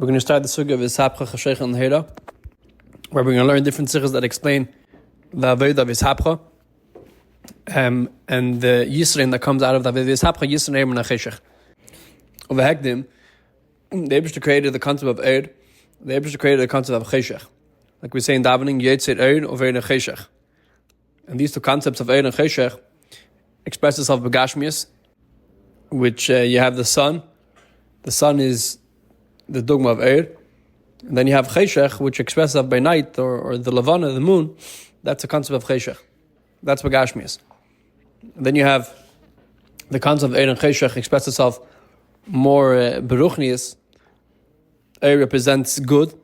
We're going to start the sugya of Ishapcha, Hashech, and Hera, where we're going to learn different sichos that explain the avodah of Ishapcha, and the yisrein that comes out of the avodah of Ishapcha, yisrein and החשך. Over Hekdim, the Eibishter created the concept of Eir, the Eibishter created the concept of החשך. Like we say in davening, Yetzir Eir over Eir and החשך. And these two concepts of Eir and החשך express itself b'gashmius, which you have the sun. The sun is the dogma of Eir. And then you have Cheshech, which expresses itself by night, or the Levana, the moon. That's the concept of Cheshech. That's Bagashmias. And then you have the concept of Eir and Cheshech express itself more Beruchnius. Eir represents good.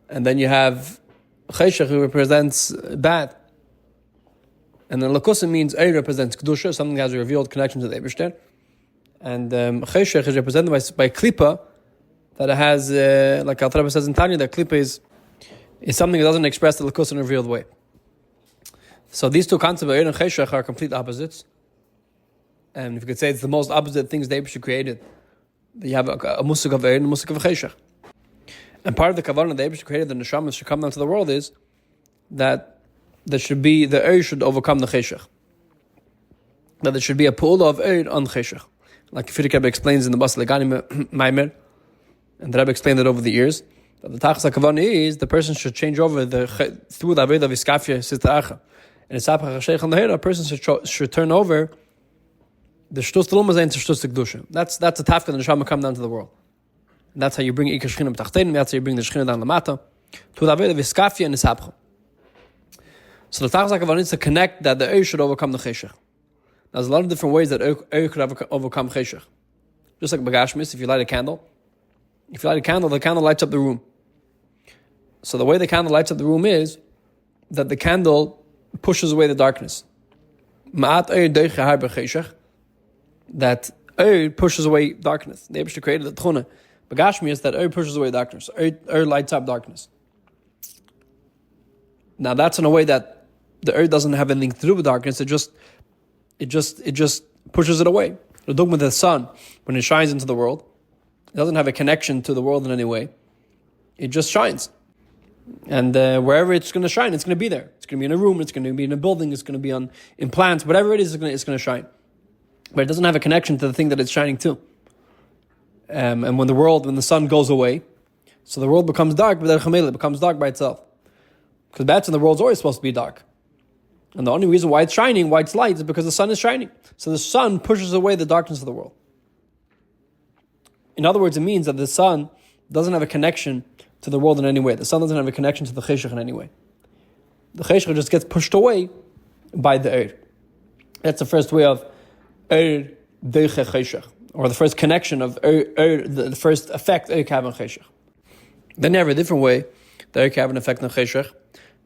And then you have Cheshech, who represents bad. And then Lakusa means Eir represents Kedusha, something that has a revealed connection to the Eibishter. And Cheshech is represented by Klippa, that it has, like Altarabba says in Tanya, that Klippa is something that doesn't express the Lakus in a revealed way. So these two concepts of Eir and Cheshech are complete opposites. And if you could say it's the most opposite things the Eibishter created, you have a musik of Eir and a musik of Cheshech. And part of the kavanah the Eibishter created, the neshamas should come down to the world, is that there should be, the Eir should overcome the Cheshech. That there should be a pu'ula of Eir on Cheshech. Like Fidrik Rebbe explains in the Bas Legani Maimer, and the Rebbe explained it over the years, that the Tachas HaKavanah is the person should change over through the Aved of Ishapcha, Sitacha, and Ishapcha HaSheikh and the Hera, a person should turn over the Shtus Tlumazayin to Shtus Kedusha. That's Athafka, the Neshama come down to the world. And that's how you bring Ikar Shechina B'Tachtein, that's how you bring the Shechina down Lamata, to the Aved of Ishapcha and Ishapcha. So the Tachas HaKavanah is to connect that the Eir should overcome the Cheshech. There's a lot of different ways that Eir could overcome Cheshech. Just like Bagashmis, if you light a candle, the candle lights up the room. So the way the candle lights up the room is that the candle pushes away the darkness. That Eir pushes away darkness. The Eibishter created the tchuna. Bagashmis, that Eir pushes away darkness. Eir lights up darkness. Now that's in a way that the Eir doesn't have anything to do with darkness. It just pushes it away. The dogma of the sun, when it shines into the world, it doesn't have a connection to the world in any way. It just shines. And wherever it's going to shine, it's going to be there. It's going to be in a room, it's going to be in a building, it's going to be in plants, whatever it is, it's going to shine. But it doesn't have a connection to the thing that it's shining to. And when the sun goes away, so the world becomes dark, but it becomes dark by itself. Because that's when the world's always supposed to be dark. And the only reason why it's shining, why it's light, is because the sun is shining. So the sun pushes away the darkness of the world. In other words, it means that the sun doesn't have a connection to the world in any way. The sun doesn't have a connection to the cheshech in any way. The cheshech just gets pushed away by the Eir. That's the first way of Eir deiche cheshech, or the first connection of Eir, the first effect Eir can have on cheshech. Then you have a different way that Eir can have an effect on cheshech.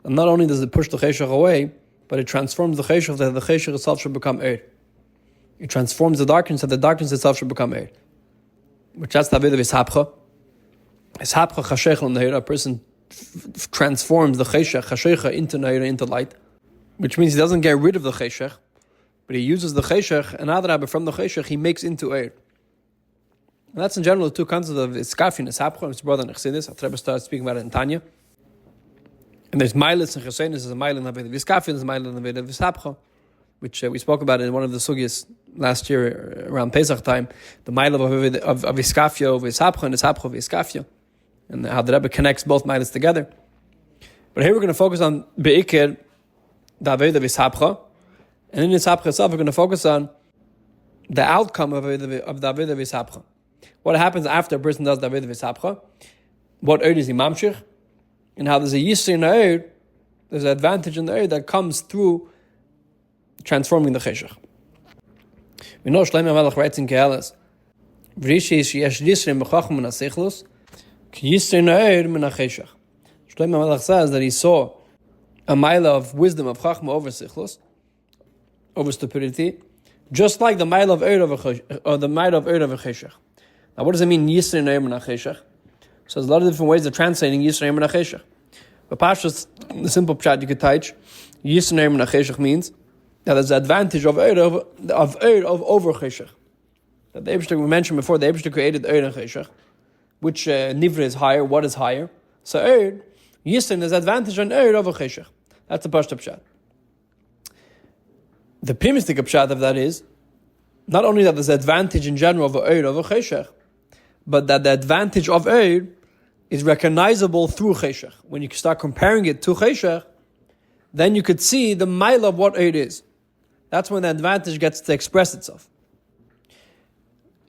And not only does it push the cheshech away, but it transforms the cheshech, that the cheshech itself should become Eir. It transforms the darkness, that the darkness itself should become Eir. Which that's the Aved of Ishapcha. Ishapcha Hashech and Hera, a person transforms the Cheshech into Nehera, into light. Which means he doesn't get rid of the Cheshech, but he uses the Cheshech, and Adrabah from the Cheshech he makes into Eir. And that's in general the two concepts of Iskafi and Ishapcha, and his brother in Chassidus. Athapekha started speaking about it in Tanya. And there's Mailis and Chassidus, there's a Mail in the Aved of Iskafi, there's a Mail in the Aved of Ishapcha, which we spoke about in one of the sugyos last year around Pesach time, the Mail of Iskafia of Ishapcha and Ishapcha of Iskafia, and how the Rebbe connects both Mailas together. But here we're going to focus on Be'ikir, the Aved of Ishapcha, and in Ishapcha itself we're going to focus on the outcome of the Aved of Ishapcha. What happens after a person does the Aved of Ishapcha, what Eir is he mamshich, and how there's a yisr in the Eir, there's an advantage in the Eir that comes through transforming the cheshech. We know Shlomo Melech writes in Keheles, "V'rishi sheyesh yisrim b'chachma min hasichlos, ki yisrin ha'eir min hacheshech." Shlomo Melech says that he saw a mila of wisdom of chachma over sichlos, over stupidity, just like the mila of eir over cheshech. Now, what does it mean yisrin ha'eir min hacheshech? So there's a lot of different ways of translating yisrin ha'eir min hacheshech. But Pashas, the simple pshat you could teach, yisrin ha'eir min hacheshech means that there's the advantage of Eir over Cheshech. That the Eibishter, we mentioned before, the Eibishter created Eir and Cheshech. which nivra is higher, what is higher. So Eir, Yisrin, there's advantage on Eir over Cheshach. That's the Pashta Pshat. The primistic Pshat of that is, not only that there's advantage in general over Eir over Cheshach, but that the advantage of Eir is recognizable through Cheshach. When you start comparing it to Cheshach, then you could see the mile of what Eir is. That's when the advantage gets to express itself.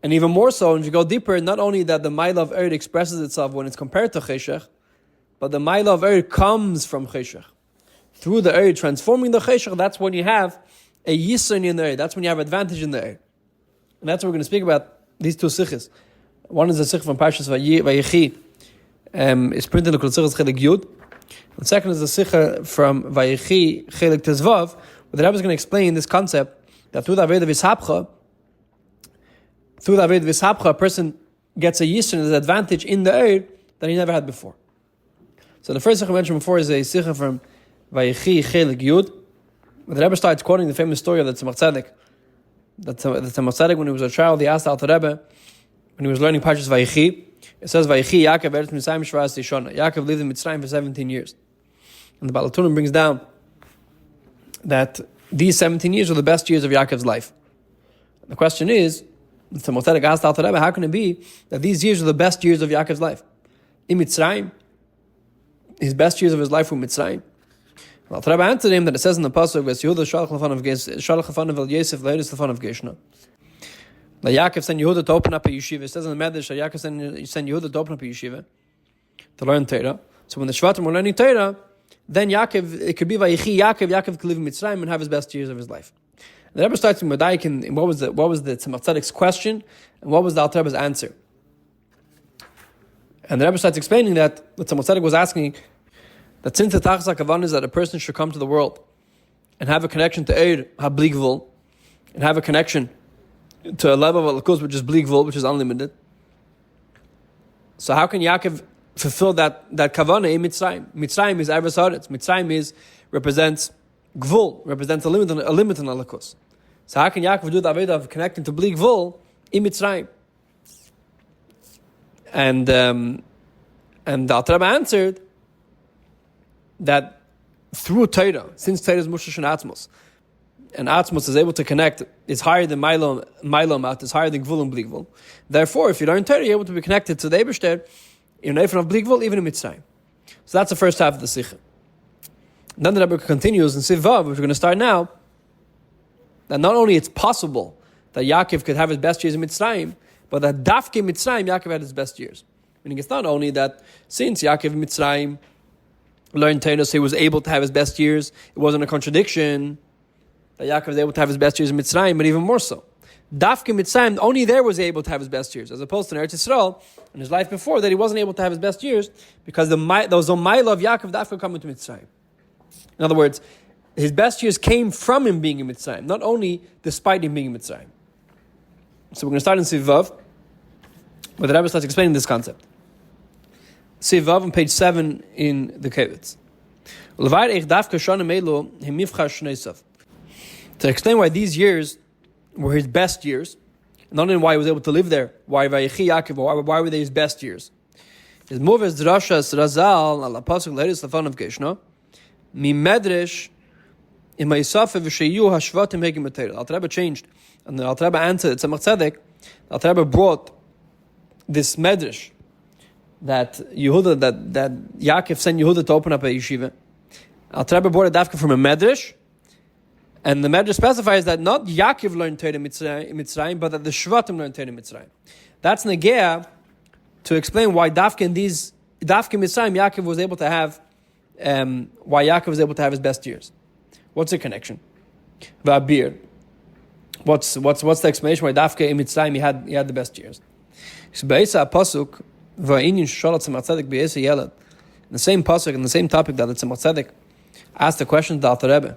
And even more so, if you go deeper, not only that the mile of Eir expresses itself when it's compared to Cheshach, but the mile of Eir comes from Cheshach. Through the Eir transforming the Cheshach, that's when you have a Yisron in the Eir. That's when you have advantage in the Eir. And that's what we're going to speak about, these two sichos. One is the sich from Parshas Viyachi. It's printed in Likkutei Sichos Chelik Yud. The second is the sich from Viyachi Chelik Tezvav, where the Rebbe is going to explain this concept that through the Aved of Ishapcha, a person gets a Yisron as advantage in the Eir that he never had before. So the first sich I mentioned before is a sich from Viyachi Chelik Yud. The Rebbe starts quoting the famous story of the Tzemach Tzedek. The Tzemach Tzedek, when he was a child, he asked the Alter Rebbe, when he was learning Parshas Viyachi, it says, Viyachi Yaakov Eretz Mitzrayim Shva'as Yishona. Yaakov lived in Mitzrayim for 17 years. And the Baal HaTurim brings down that these 17 years were the best years of Yaakov's life. The question is, the Tzemach Tzedek asked the Alter Rebbe, how can it be that these years were the best years of Yaakov's life? In Mitzrayim, his best years of his life were Mitzrayim. The Alter Rebbe answered him that it says in the Pasuk, Ves Yehuda Shalach Lefanav El Yosef Le'eres Lefanav Geshna. That Yaakov sent Yehuda to open up a yeshiva. It says in the Medrash that Yaakov sent Yehuda to open up a yeshiva to learn Torah. So when the Shvatim were learning Torah, then Yaakov, it could be Vayichi Yaakov could live in Mitzrayim and have his best years of his life. And the Rebbe starts in Medayik in what was the Tzemach Tzedek's question and what was the Alter Rebbe's answer. And the Rebbe starts explaining that the Tzemach Tzedek was asking that since the Tachas HaKavan is that a person should come to the world and have a connection to Eir HaBligvul and have a connection to a level of Likkutei, which is Bligvul, which is unlimited. So how can Yaakov fulfill that kavanah in Mitzrayim? Mitzrayim is Eretz Haaretz. Mitzrayim represents Gvul, represents a limit on Likkutei. So how can Yaakov do the avodah of connecting to Bligvul in Mitzrayim? And the Alter Rebbe answered that through Torah, since Torah is Mushash and Atzmos, and Atzmos is able to connect, it's higher than Mailomat, it's higher than Gvul and Bligvul. Therefore, if you learn Torah, you're able to be connected to the Eibishter in Eifon of Bligvul, even in Mitzrayim. So that's the first half of the Sikha. Then the Rebbe continues in Sivav, which we're going to start now, that not only it's possible that Yaakov could have his best years in Mitzrayim, but that Dafke Mitzrayim, Yaakov had his best years. Meaning it's not only that since Yaakov in Mitzrayim learned Torah, so he was able to have his best years, it wasn't a contradiction that Yaakov was able to have his best years in Mitzrayim, but even more so. Dafke Mitzrayim, only there was he able to have his best years, as opposed to in Eretz Yisrael, in his life before, that he wasn't able to have his best years, because there was no mile of Yaakov Dafke coming to Mitzrayim. In other words, his best years came from him being in Mitzrayim, not only despite him being in Mitzrayim. So we're going to start in Sivav, where the Rebbe starts explaining this concept. Sivav on page 7 in the Kovetz. To explain why these years were his best years, not only why he was able to live there, why Vayichi Yaakov, why were they his best years? His moves drashas razal ala pasuk leris lefanav geshna mi medrash in ma'isaf v'sheyu hashvatim hegim b'teira. The Alter Rebbe changed, and the Alter Rebbe answered Tzemach Tzedek. The Alter Rebbe brought this medrash that Yehuda, that Yaakov sent Yehuda to open up a yeshiva. Alter Rebbe brought a dafka from a medrash. And the Medrash specifies that not Yaakov learned Torah in Mitzrayim, but that the Shvatim learned Torah in Mitzrayim. That's Negea to explain why Dafke Mitzrayim Yaakov was able to have, why Yaakov was able to have his best years. What's the connection? Va'abir. What's the explanation why Dafke in Mitzrayim he had the best years? In the same pasuk, in the same topic that the Tzemach Tzedek asked the question to the Alter Rebbe.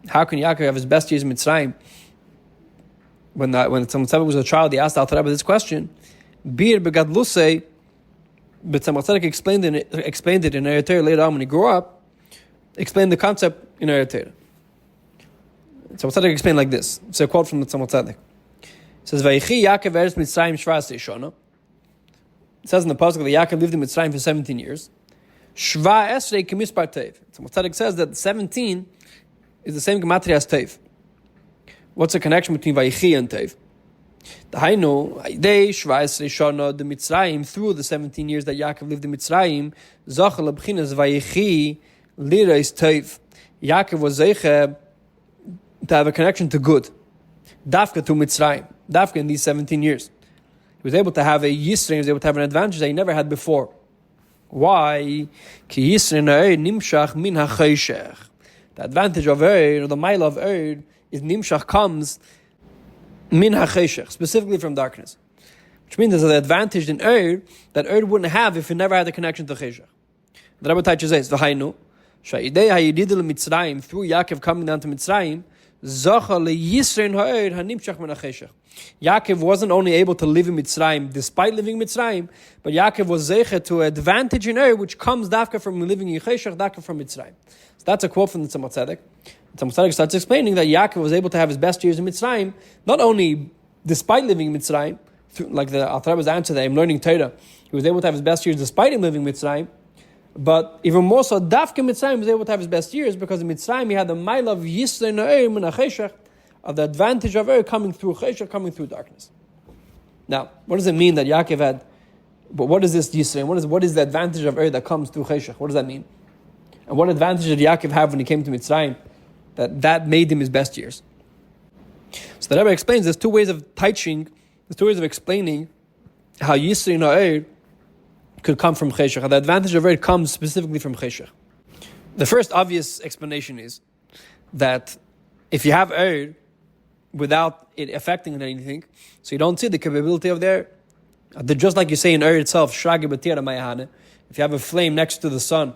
How can Yaakov have his best years in Mitzrayim? When Tzemach Tzedek was a child, he asked Alter Rebbe this question. Bir begadlusei, but Tzemach Tzedek explained it in Eretz Torah later on when he grew up. Explained the concept in Eretz Torah. Tzemach Tzedek explained like this. It's a quote from the Tzemach Tzedek. It says, "Vayichi Yaakov Eretz Mitzrayim Shva'as Yishona." It says in the pasuk that Yaakov lived in Mitzrayim for 17 years. Shva esrei k'mispar tev. So Tzaddik says that 17 is the same gematria as tev. What's the connection between Vichai and tev? The Hainu, they Shva esrei shana the Mitzrayim, through the 17 years that Yaakov lived in Mitzrayim, zachal l'bchinas Vichai lireis tev. Yaakov was zeiche to have a connection to good. Dafka to Mitzrayim. Dafka in these 17 years. He was able to have a Yisrael, he was able to have an advantage that he never had before. Why? Ki Yisrael nimshach min ha'chashech. The advantage of or the mile of is nimshach comes min ha'chashech, specifically from darkness. Which means there's an advantage in that wouldn't have if he never had a connection to chashech. The Rebbe Taich says, v'hainu, sha'idei ha'yididul Mitzrayim, through Yaakov coming down to Mitzrayim, Zacha leYisrael ha'er hanimshach min ha'cheshech. Yaakov wasn't only able to live in Mitzrayim despite living in Mitzrayim, but Yaakov was zeicha to an advantage in which comes dafka from living in cheshech, dafka from Mitzrayim. So that's a quote from the Tzemach Tzedek. The Tzemach Tzedek starts explaining that Yaakov was able to have his best years in Mitzrayim, not only despite living in Mitzrayim, like the Alter Rebbe's answer that I'm learning Torah, he was able to have his best years despite him living in Mitzrayim. But even more so, Dafka Mitzrayim was able to have his best years because in Mitzrayim he had the mile of Yisrael Na'er Min HaCheshech, of the advantage of coming through Cheshech, coming through darkness. Now, what does it mean that Yaakov had? But what is this Yisrael? What is the advantage of that comes through Cheshech? What does that mean? And what advantage did Yaakov have when he came to Mitzrayim that made him his best years? So the Rebbe explains there's two ways of teaching, there's two ways of explaining how Yisrael Na'er could come from cheshech. The advantage of it comes specifically from cheshech. The first obvious explanation is that if you have without it affecting anything, so you don't see the capability of the just like you say in itself, if you have a flame next to the sun,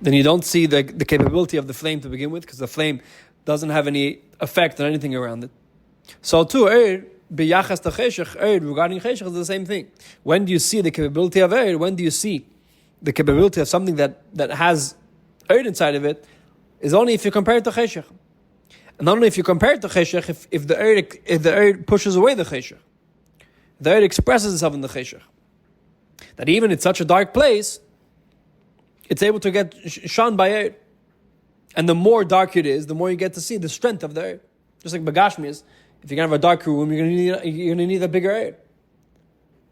then you don't see the capability of the flame to begin with, because the flame doesn't have any effect on anything around it. So too, b'yachas to cheshech, regarding cheshech is the same thing. When do you see the capability of when do you see the capability of something that has inside of it, is only if you compare it to cheshech. And not only if you compare it to cheshech, if the pushes away the cheshech. The expresses itself in the cheshech. That even in such a dark place, it's able to get shone by And the more dark it is, the more you get to see the strength of the Just like Bagashmi is, if you're going to have a dark room, you're going to need a bigger air.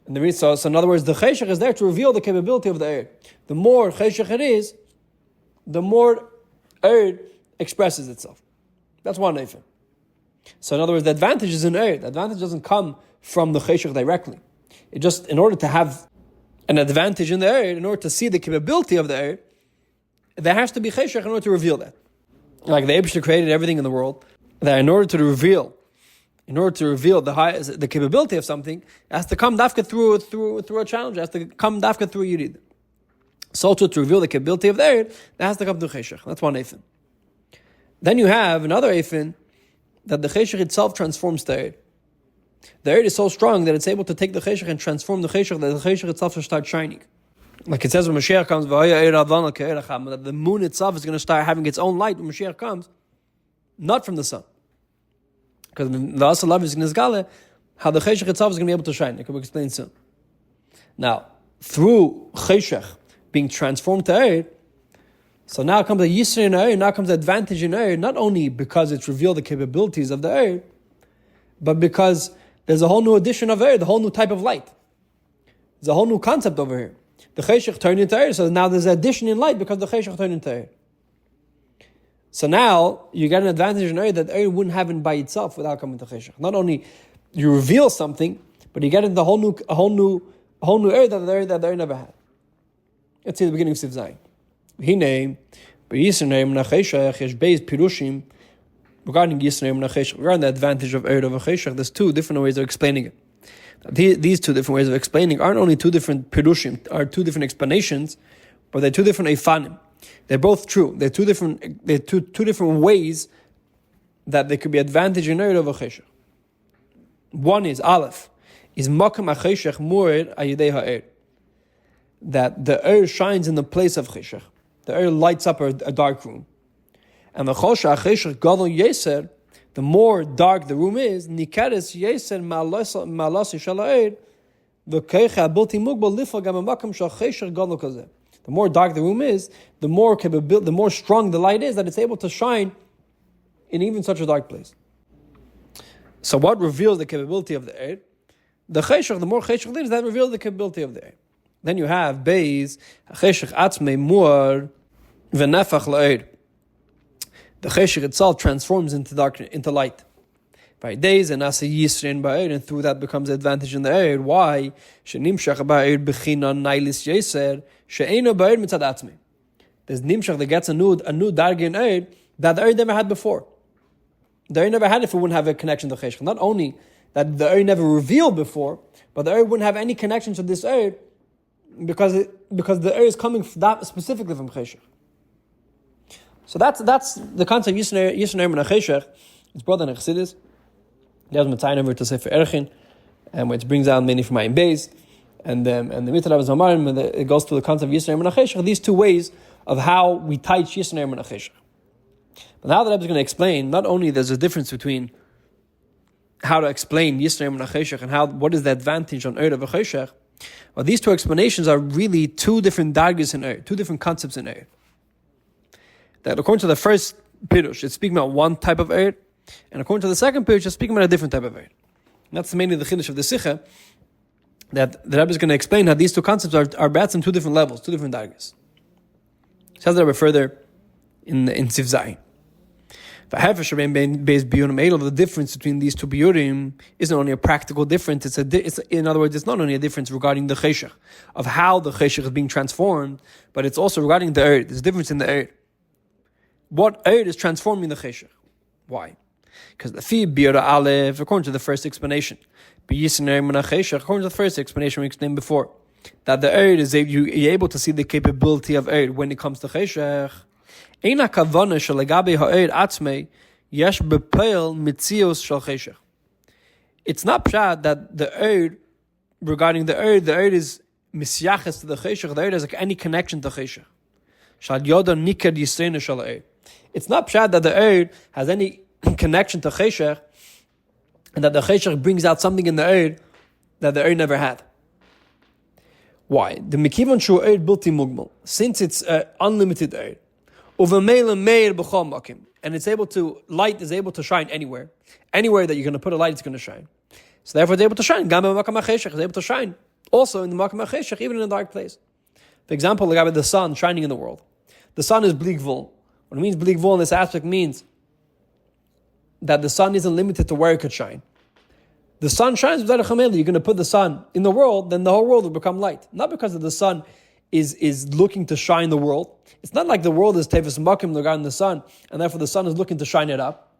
And the reason, so in other words, the cheshech is there to reveal the capability of the air. The more cheshech it is, the more air expresses itself. That's one eifin. So in other words, the advantage is in air. The advantage doesn't come from the cheshech directly. It just, in order to have an advantage in the air, in order to see the capability of the air, there has to be cheshech in order to reveal that. Like the Eibishter created everything in the world, that in order to reveal the capability of something, it has to come dafka through a challenge. It has to come dafka through a yirid. So to reveal the capability of the air, that has to come through cheshech. That's one eifin. Then you have another eifin that the cheshech itself transforms the air. The air is so strong that it's able to take the cheshech and transform the cheshech, that the cheshech itself will start shining. Like it says when Mashiach comes, that the moon itself is going to start having its own light when Mashiach comes, not from the sun. Because the Asal Love is Nizgale, how the cheshech itself is going to be able to shine. I can explain soon. Now, through cheshech being transformed to air, so now comes the Yisra in air, now comes the advantage in air, not only because it's revealed the capabilities of the air, but because there's a whole new addition of air, the whole new type of light. There's a whole new concept over here. The cheshech turned into air, so now there's an addition in light because the cheshech turned into air. So now you get an advantage in air that air wouldn't have by itself without coming to cheshech. Not only you reveal something, but you get into a whole new air that the air never had. Let's see the beginning of Siv Zayin. Hine, b'Yisrael nacheshech yesh beis pirushim regarding Yisrael nacheshech, regarding the advantage of air over cheshech. There's two different ways of explaining it. These two different ways of explaining aren't only two different pirushim, are two different explanations, but they're two different eifanim. They're both true. They're two different ways that there could be advantage in air over cheshech. One is Aleph, is makam hacheshech mu'er ayidei ha'er, that the air shines in the place of cheshech. The air lights up a dark room, and the chosha hacheshech gadol yeser. The more dark the room is, nikeres yeser malasi shel ha'er The more dark the room is, the more strong the light is, that it's able to shine in even such a dark place. So what reveals the capability of the air? The cheshach, the more cheshach there is, that reveals the capability of the air. Then you have beis cheshach atzmei muar v'nefach la'er. The cheshach itself transforms into darkness, into light. By days and as a yisrin ba'er, and through that becomes advantage in the air. Why? Shenimshach ba'er b'china nailis yeser she'eino ba'er mitzad atzmei. There's nimshach that gets a new darga in air that the air never had before. The air never had if it wouldn't have a connection to cheshach. Not only that the air never revealed before, but the air wouldn't have any connection to this air because the air is coming specifically from cheshach. So that's the concept of Yisrael and Cheshach. It's brought in Chassidus. There's Matzayin over to Sefer Erchin, which brings out many from Ayin Beis, and the Mitzvah of Zamarim, it goes to the concept of Yisrael and Cheshach. These two ways of how we teach Yisrael and Cheshach. But now that I was going to explain, not only there's a difference between how to explain Yisrael and Cheshach and what is the advantage on Eir of Cheshach, well, these two explanations are really two different dargis in Eir, two different concepts in Eir. That according to the first pirush, it's speaking about one type of Eir, and according to the second pirush, it's speaking about a different type of Eir. That's mainly the chiddush of the Sikha, that the Rebbe is going to explain how these two concepts are bats on two different levels, two different dargis. Says the Rebbe further in Sif Zayin. The difference between these two biyurim isn't only a practical difference. In other words, it's not only a difference regarding the cheshach, of how the cheshach is being transformed, but it's also regarding the eir. There's a difference in the eir. What eir is transforming the cheshach? Why? Because the fi biyura aleph, according to the first explanation, according to the first explanation we explained before, that the eir is you're able to see the capability of eir when it comes to cheshach. It's not pshat that the eir, regarding the eir is misyaches to the cheshach. The eir has like any connection to cheshach. It's not pshat that the eir has any connection to cheshach, and that the cheshach brings out something in the eir that the eir never had. Why? The mikivon shu eir bilti mugmal, since it's unlimited eir. And it's able to, light is able to shine anywhere. Anywhere that you're going to put a light, it's going to shine. So therefore it's able to shine. It's able to shine also in the Makam HaCheshach, even in a dark place. For example, the sun shining in the world. The sun is bligvul. What it means bligvul in this aspect means that the sun isn't limited to where it could shine. The sun shines without a chameli. You're going to put the sun in the world, then the whole world will become light. Not because of the sun is looking to shine the world. It's not like the world is tefes makim regarding the sun, and therefore the sun is looking to shine it up,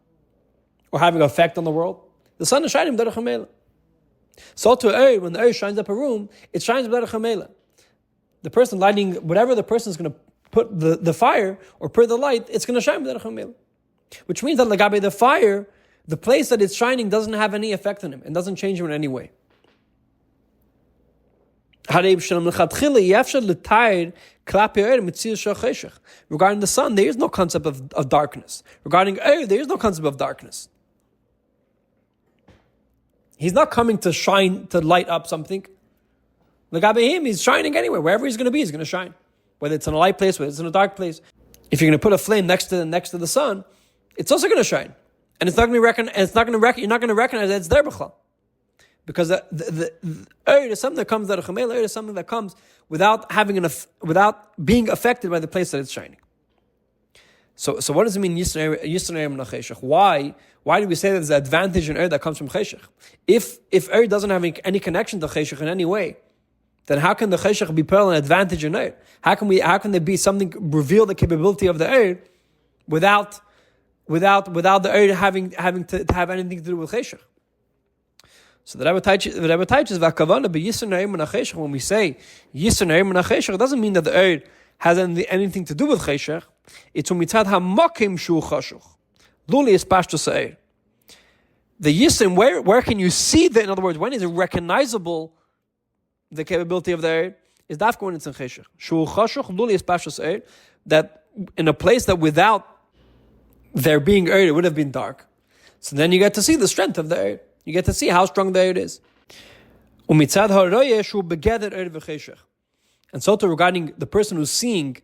or having an effect on the world. The sun is shining without a chamela. So to eir, when the eir shines up a room, it shines without a chamela. The person lighting, whatever the person is going to put the fire, or put the light, it's going to shine without a chamela. Which means that lagabe the fire, the place that it's shining doesn't have any effect on him, and doesn't change him in any way. Regarding the sun, there is no concept of darkness. Regarding air, there is no concept of darkness. He's not coming to shine, to light up something. Him, he's shining anywhere. Wherever he's going to be, he's going to shine. Whether it's in a light place, whether it's in a dark place. If you're going to put a flame next to the sun, it's also going to shine. And it's not going to you're not going to recognize that it's there b'chal. Because the eir is something that comes out of chamel. Eir is something that comes without without being affected by the place that it's shining. So what does it mean Yisrael and Cheshach? Why do we say that there's an advantage in eir that comes from cheshach? If eir doesn't have any connection to cheshach in any way, then how can the cheshach be put an advantage in eir? How can there be something reveal the capability of the eir without the eir having to have anything to do with cheshach? So the Rebbe teaches v'akavana b'yisrael and cheshach. When we say yisrael and cheshach, it doesn't mean that the eir has anything to do with cheshach. It's umitzad hamakim shu chashuch. Luli is pashtus eir. The yisrael, where can you see that? In other words, when is it recognizable? The capability of the eir is dafka when it's in cheshach. Shu chashuch luli is pashtus eir. That in a place that without there being eir, it would have been dark. So then you get to see the strength of the eir. You get to see how strong the eir is. ומצד הרואה שהוא בגדר אור וחשך. And so too regarding the person who's seeing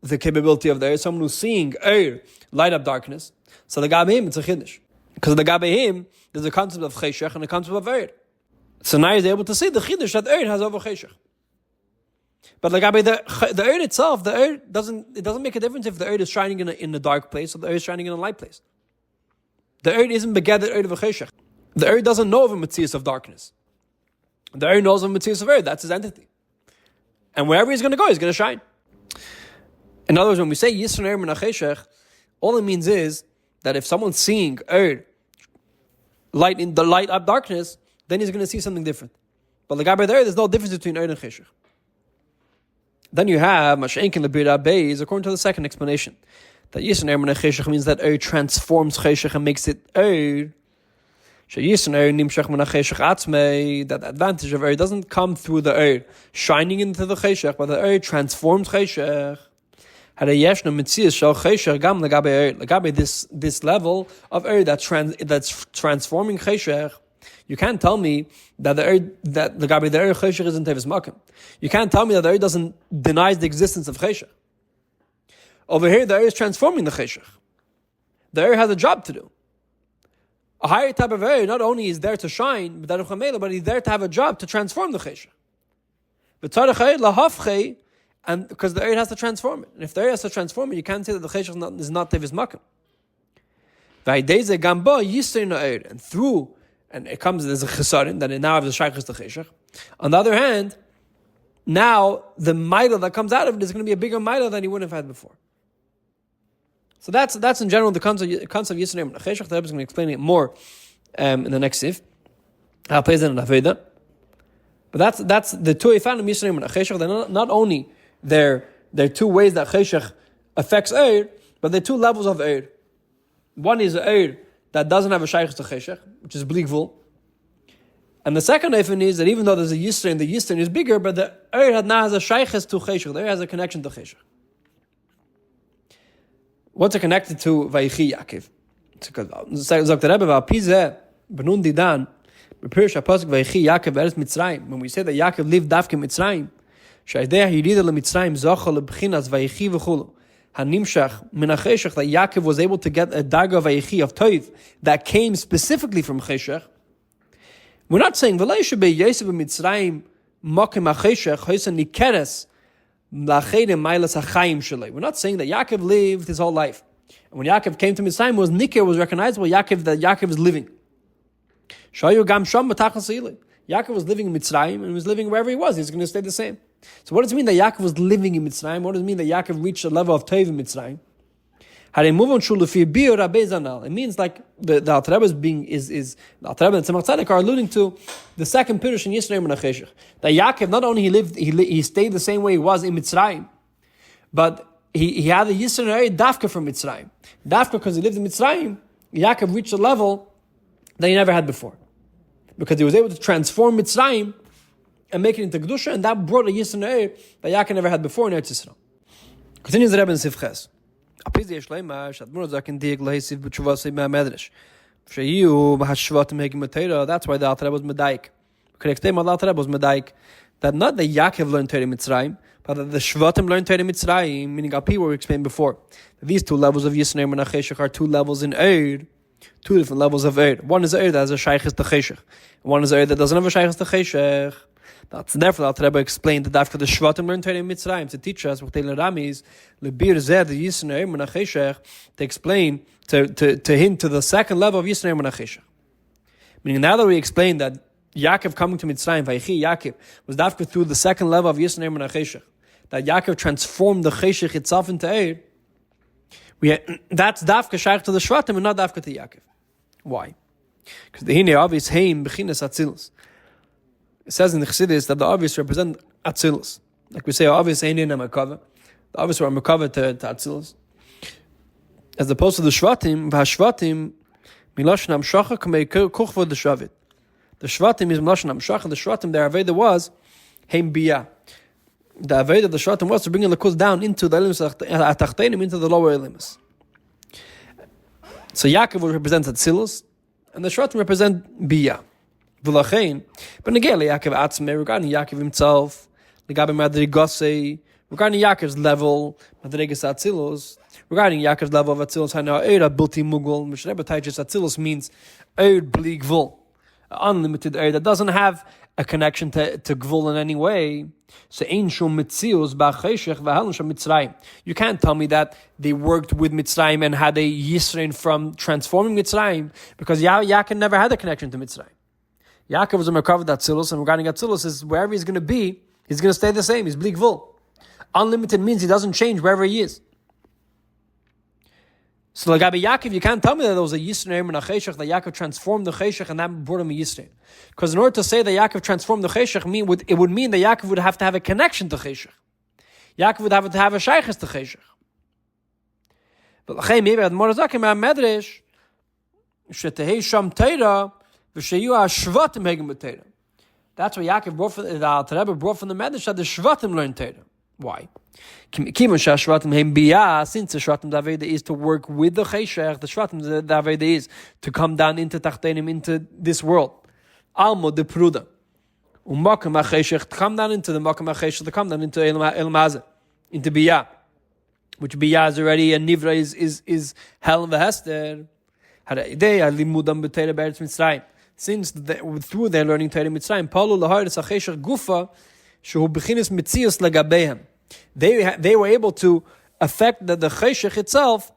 the capability of the Eir, someone who's seeing Eir light up darkness, so the Gabe him, it's a Chiddush. Because the Gabe him, there's a concept of Cheshech and a concept of Eir. So now he's able to see the Chiddush that Eir has over Cheshech. But the Gabe, the Eir itself, the Eir doesn't make a difference if the Eir is shining in a dark place or the Eir is shining in a light place. The Eir isn't begathered Eir of Cheshech. The Eir doesn't know of a Metzius of darkness. The Eir knows of a Metzius of Eir, that's his entity. And wherever he's going to go, he's going to shine. In other words, when we say Yisron Eir Min HaCheshech, all it means is that if someone's seeing Eir, light in the light up darkness, then he's going to see something different. But the Gaber there, there's no difference between Eir and Cheshech. Then you have Masha'enk and Lebir Beis, according to the second explanation, that Yisron Eir Min HaCheshech means that Eir transforms Cheshech and makes it Eir. That the advantage of Eir doesn't come through the Eir shining into the Cheshech, but the Eir transforms Cheshech. This level of Eir that's transforming Cheshech, you can't tell me that the Eir Cheshech isn't Tevis Makim. You can't tell me that the Eir doesn't denies the existence of Cheshech. Over here, the Eir is transforming the Cheshech. The Eir has a job to do. A higher type of Eir not only is there to shine, but he's there to have a job to transform the Cheshech. And because the Eir has to transform it. And if the Eir has to transform it, you can't say that the Cheshech is not Tevis Makim. And through, and it comes as a chesaron, that it now has a shaykhus to Cheshech. On the other hand, now the Maila that comes out of it is going to be a bigger Maila than he wouldn't have had before. So that's in general the concept of Yisron Eir Min HaCheshech. The Rebbe is going to explain it more in the next sif. How it plays in Aveda. But that's the two Eifan of Yisron Eir Min HaCheshech. They're not only there are two ways that Cheshech affects Eir, but there are two levels of Eir. One is Eir that doesn't have a shaykhus to Cheshech, which is bligvul. And the second Eifan is that even though there's a Yisron, the Yisron is bigger, but the Eir now has a shaykhus to Cheshech. The Eir has a connection to Cheshech. What's it connected to Vichai Yaakov? Sagt der Rebbe, Pizeh, Benun Didan, Bepirish HaPasuk Vichai Yaakov Eretz Mitzrayim. When we say that Yaakov lived Dafke Mitzrayim, Shaydeh Yirida LeMitzrayim Zocha LeBchinas Vichai V'chulu, Hanimshach Min HaCheshech, that Yaakov was able to get a daga of Vichai of Toiv that came specifically from Cheshech. We're not saying V'lei Shebei Yosef Mitzrayim Mokim HaCheshech Hoysen Nikeres. We're not saying that Yaakov lived his whole life. And when Yaakov came to Mitzrayim, Niker was recognizable, that Yaakov is living. Yaakov was living in Mitzrayim and was living wherever he was. He's going to stay the same. So what does it mean that Yaakov was living in Mitzrayim? What does it mean that Yaakov reached a level of Tov in Mitzrayim? It means like the Alter Rebbe is the Alter Rebbe and Tzemach Tzedek are alluding to the second Pirush in Yisron Eir Min HaCheshech. That Yaakov not only he stayed the same way he was in Mitzrayim, but he had the Yisron Eir Dafka from Mitzrayim. Dafka because he lived in Mitzrayim, Yaakov reached a level that he never had before, because he was able to transform Mitzrayim and make it into Kedusha, and that brought a Yisron Eir that Yaakov never had before in Eretz Yisrael. Continues the Rebbe in Sifches. We say the Yaakov that's why the Alter Rebbe was Medaik. Could explain what the Alter Rebbe was Medaik, that not the Yaakov learned Torah in Mitzrayim, but that the Shvatim learned Torah in Mitzrayim, meaning Al Pi, what we explained before. These two levels of Yisron Eir Min HaCheshech are two levels in Eir, two different levels of Eir. One is Eir that has a shaykhus to Cheshech, one is Eir that doesn't have a shaykhus to Cheshech. That's therefore the Alter Rebbe explained that after the Shvatim learned Torah in Mitzrayim to teach us what Taylor Ramis Lebir Zeh the Yisron Eir Min HaCheshech to explain to hint to the second level of Yisron Eir Min HaCheshech. Meaning now that we explained that Yaakov coming to Mitzrayim, Vichai Yaakov, was dafka through the second level of Yisron Eir Min HaCheshech, that Yaakov transformed the Cheshech itself into Eir. That's dafka shaykh to the Shvatim and not dafka to Yaakov. Why? Because the Hine obvious Heim Bechinas Atzilus. It says in the Chassidus that the obvious represent Atzilus. Like we say, obvious Heine and Makava. The obvious are Makava to Atzilus. As opposed to the Shvatim, V'hashvatim Milashon Amshacha Kamei Kuchvod the Shavit. The Shvatim is Milashon Amshacha. The Shvatim, their Aveda was Heim Biyah. The Aveda of the Shvatim was to bring the Lakuz down into the Elimus Atachtenim, into the lower Elimus. So Yaakov will represent Atzilus, and the Shvatim represent Biyah. V'lachein, but again, Yaakov atzmei, regarding Yaakov himself, regarding Yaakov's level, Madrigas Atzilus, regarding Yaakov's level of Atzilus, Hana Eira Bulti Mugul, which Rebbe Taijus Atzilus means Eir Bli Gvul, unlimited Eir that doesn't have a connection to Gvul in any way. So Ein Shum Mitzius Ba'Cheshech V'Halon Sham Mitzrayim. You can't tell me that they worked with Mitzrayim and had a Yisrain from transforming Mitzrayim, because Yaakov never had a connection to Mitzrayim. Yaakov was a Merkav Atzilus, and regarding Atzilus is wherever he's going to be, he's going to stay the same. He's Bli Gvul. Unlimited means he doesn't change wherever he is. So like Yaakov, you can't tell me that there was a Yisrael and a Cheshach, that Yaakov transformed the Cheshach and that brought him a Yisrael. Because in order to say that Yaakov transformed the Cheshach, it would mean that Yaakov would have to have a connection to Cheshach. Yaakov would have to have a Shaykhis to Cheshach. But maybe at Morazakim Medrash, Shetehei Sham Teira, V'sheyu HaShvatim Hegem B'Teira. That's what Yaakov brought from the Alter Rebbe brought from the Medrash, that the Shvatim learned Teira. Why? Since the Shvatim Daveda is to work with the Cheshach, the Shvatim Daveda is to come down into Tachtenim, into this world. Almo de Pruda. Umakam HaCheshach, to come down into the Makam HaCheshach, to come down into Elam Hazeh, into Biyah. Which Biyah is already, and Nivra is Hell and Vehester. Since through their learning Torah Mitzrayim, Paulu Laharis HaCheshach Gufa, Shehu Bechinis Mitzius Legabehem. They were able to affect the Cheshach itself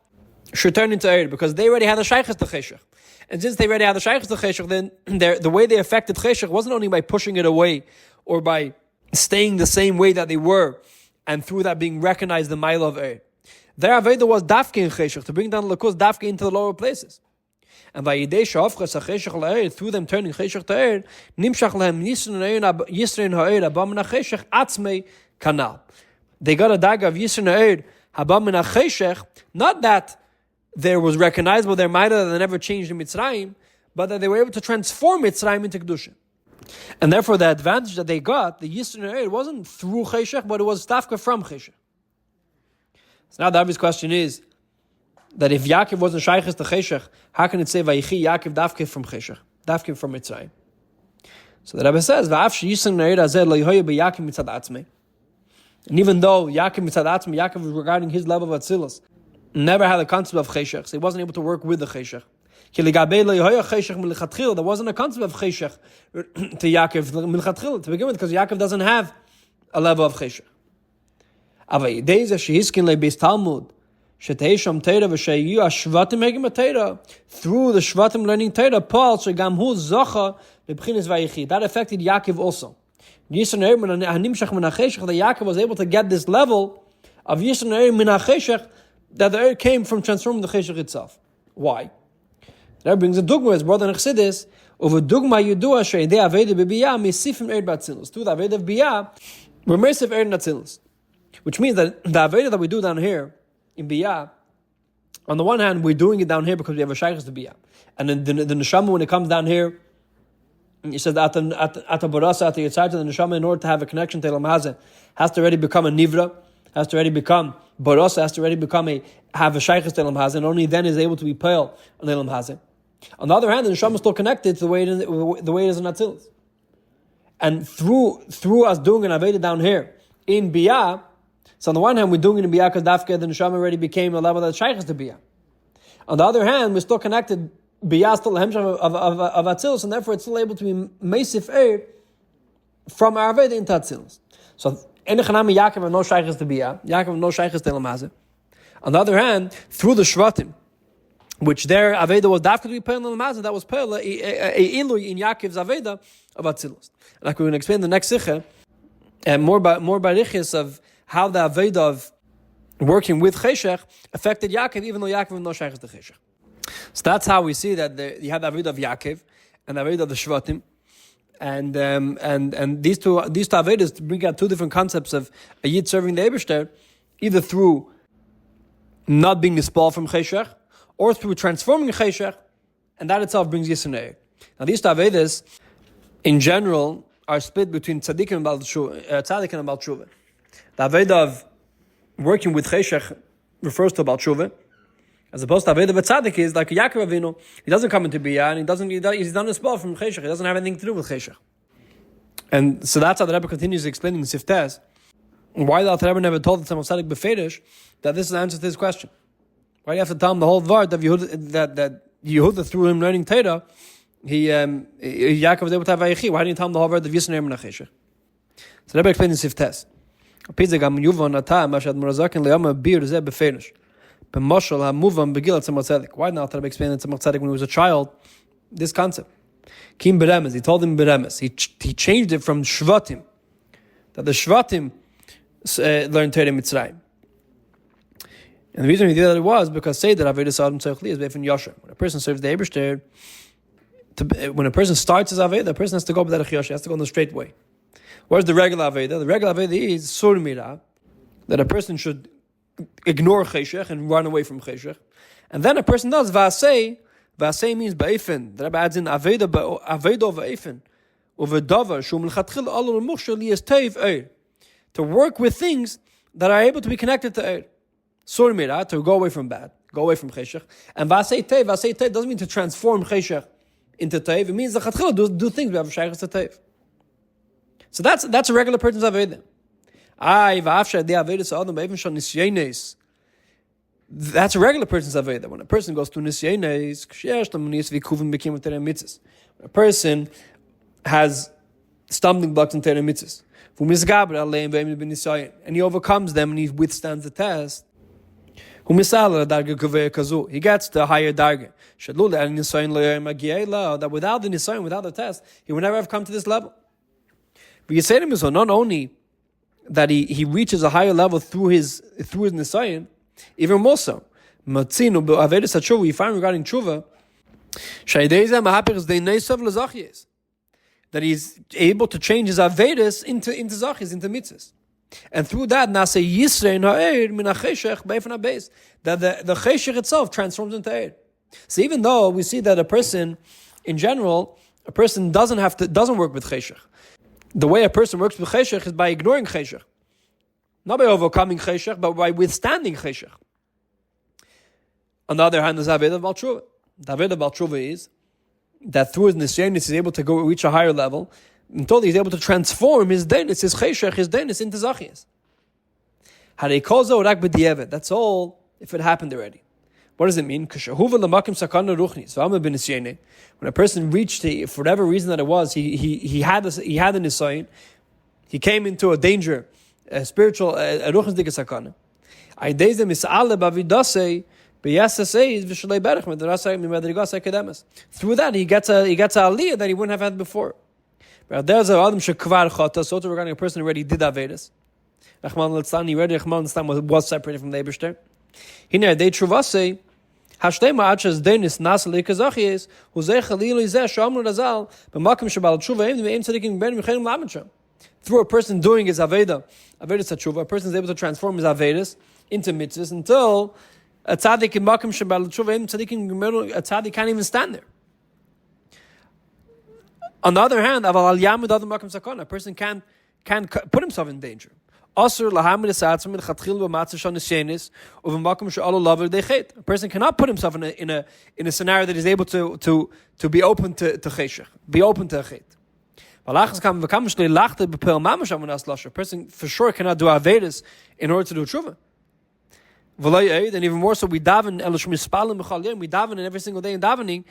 should turn into Eir, because they already had the Shaykhis to Cheshach. And since they already had the Shaykhis to Cheshach, then the way they affected Cheshach wasn't only by pushing it away or by staying the same way that they were, and through that being recognized the mile of Eir. Their Aveda was Dafke in Cheshach, to bring down Likkutei Dafke into the lower places. And by Ishapcha HaCheshach LaEir, through them turning Cheshach to Eir, Nimshach Lehem Yisrein HaEir Abam Min HaCheshach Atzmei Kanal. They got a daga of Yisrein HaEir Habam Min HaCheshach, not that there was recognizable their Maida that they never changed in Mitzrayim, but that they were able to transform Mitzrayim into Kedusha. And therefore the advantage that they got, the Yisrein HaEir, wasn't through Cheshach, but it was Tafka from Cheshach. So now the obvious question is, that if Yaakov wasn't Shaykhis to Cheshach, how can it say Vaychi Yaakov Dafke from Cheshach, Dafke from Mitzrayim? So the Rebbe says, and even though Yaakov Mitzad Atzmei, Yaakov was regarding his level of Atzilus, never had the concept of Cheshach, so he wasn't able to work with the Cheshach. There wasn't a concept of Cheshach to Yaakov to begin with, because Yaakov doesn't have a level of Cheshach. Through the Shvatim learning Torah, Paul that affected Yaakov also. That Yaakov was able to get this level of that the Eir came from transforming the Cheshach itself. Why? That brings a dogma as brother in Chassidus of a dogma Yudua she'edei Aveda b'Biyah misifim Eir b'Atzilus. Through the Aveda of Biyah, we're merciful Eir in Atzilus, which means that the Aveda that we do down here in Biyah, on the one hand, we're doing it down here because we have a Shaykhis to Biyah. And then the Neshama, when it comes down here, he says that at the Borasa, at the Yitzhak, the Neshama, in order to have a connection to Elam Hazeh, has to already become a Nivra, has to already become Borasa, has to already have a Shaykhis to Elam Hazeh, and only then is able to be pale on Elam Hazeh. On the other hand, the Neshama is still connected to the way it is in Atzilus. And through us doing an Aveda down here in Biyah, so on the one hand, we're doing it in Biyah because Dafke, the Neshama already became a level that Shaykhis to Biyah. On the other hand, we're still connected. Biyah is still a hemshach of Atzilus, and therefore it's still able to be Meisif Eir from our Aveda into Atzilus. So, in the Chanami, Yaakov have no Shaykhis to Biyah. Yaakov have no Shaykhis to Elam Hazeh. On the other hand, through the Shvatim, which their Aveda was Dafke to be Peil in Elam Hazeh, that was Peil, a Ilui in Yaakov's Aveda of Atzilus. Like we're going to explain the next Sikha, and more barichis of how the Aveda of working with Cheshach affected Yaakov, even though Yaakov was no Shaykhis to Cheshach. So that's how we see that you have the Aveda of Yaakov and the Aveda of the Shvatim, and these two Avedas bring out two different concepts of a Yid serving the Eibishter, either through not being expelled from Cheshach, or through transforming Cheshach, and that itself brings Yisrael. Now these two Avedas, in general, are split between Tzaddik and Baal Tshuva. The Aveda of working with Cheshach refers to Baal Tshuva, As opposed to Aveda B'Tzadik is like Yaakov Avinu. He doesn't come into Biyah, and he's done a spell from Cheshach. He doesn't have anything to do with Cheshach. And so that's how the Rebbe continues explaining the Siftes. Why the Alter Rebbe never told the Tzemach Tzedek B'Feidish that this is the answer to his question. Why do you have to tell him the whole Vard that Yehuda through him learning Torah, Yaakov was able to have Vichai. Why didn't you tell him the whole Vard of Yisrael and Acheshach? So the Rebbe explains the Siftes. Pizagam Yuvan Ata Mashad Murazakin Le'ama Bir Zeh B'Feidish. B'Moshel HaMuvam Begil Tzemach Tzedek. Why did the Alter Rebbe explain to Tzemach Tzedek when he was a child this concept? Kim Beremes. He told him Beremes. He changed it from Shvatim, that the Shvatim learned Torah Mitzrayim. And the reason he did that was because say that Avodas Adam Tzeichli is Beifin Yosher. When a person serves the Eibishter, when a person starts his Aveda, the person has to go B'derech Yosher, has to go in the straight way. Where's the regular Aveda? The regular Aveda is Sur Mira, that a person should ignore Cheshach and run away from Cheshach. And then a person does V'asei. V'asei means Beifin. The Rebbe adds in Aveda V'eifin. Uvedavar Shu Milchatchil Alul Muchshel Liyas Teiv Eir. To work with things that are able to be connected to Eir. Sur Mira, to go away from bad, go away from Cheshach. And V'asei Teiv doesn't mean to transform Cheshach into Teiv. It means the Chatchil do things we have Shaykhs to Teiv. So that's a regular person's Aveda. That's a regular person's Aveda. When a person goes to Nisyenes, when a person has stumbling blocks in Torah mitzvahs, and he overcomes them and he withstands the test, he gets the higher darga. That without the Nisayon, without the test, he would never have come to this level. Not only that he reaches a higher level through his Nisayon, even more so. We find regarding Tshuva that he's able to change his Avedis into Zachis, into Mitzvahs. And through that, that the Cheshach itself transforms into Eir. So even though we see that a person, in general, a person doesn't work with Cheshach. The way a person works with Cheshach is by ignoring Cheshach. Not by overcoming Cheshach, but by withstanding Cheshach. On the other hand, there's Aveda Bal Tshuva. The Aveda Bal Tshuva is that through his Nisyanis, he's able to reach a higher level until he's able to transform his Denis, his Cheshach, his Denis into Zachiyas. That's all if it happened already. What does it mean? When a person reached, for whatever reason that it was, he had a Nisayon, he came into a danger, a spiritual, a ruchnis dik sakana. Through that, he gets a aliyah that he wouldn't have had before. But there's a adam shekvar chata, so regarding a person who already did avedas. He already was separated from the Eibishter. Hine they truvase hashtema achas denis nas lekazachis huzeh chalil izeh shamru razal b'makim shabal tshuva im tzadikim ben mechenim lametram. Through a person doing his avedas tshuva, a person is able to transform his avedas into mitzvahs until a tzaddik in makim shabal tshuva im tzadikim a tzaddik can't even stand there. On the other hand, a person can put himself in danger. A person cannot put himself in a scenario that is able to be open to cheshach, be open to chet. A person for sure cannot do avedas in order to do tshuva. And even more so, we daven in every single day in davening.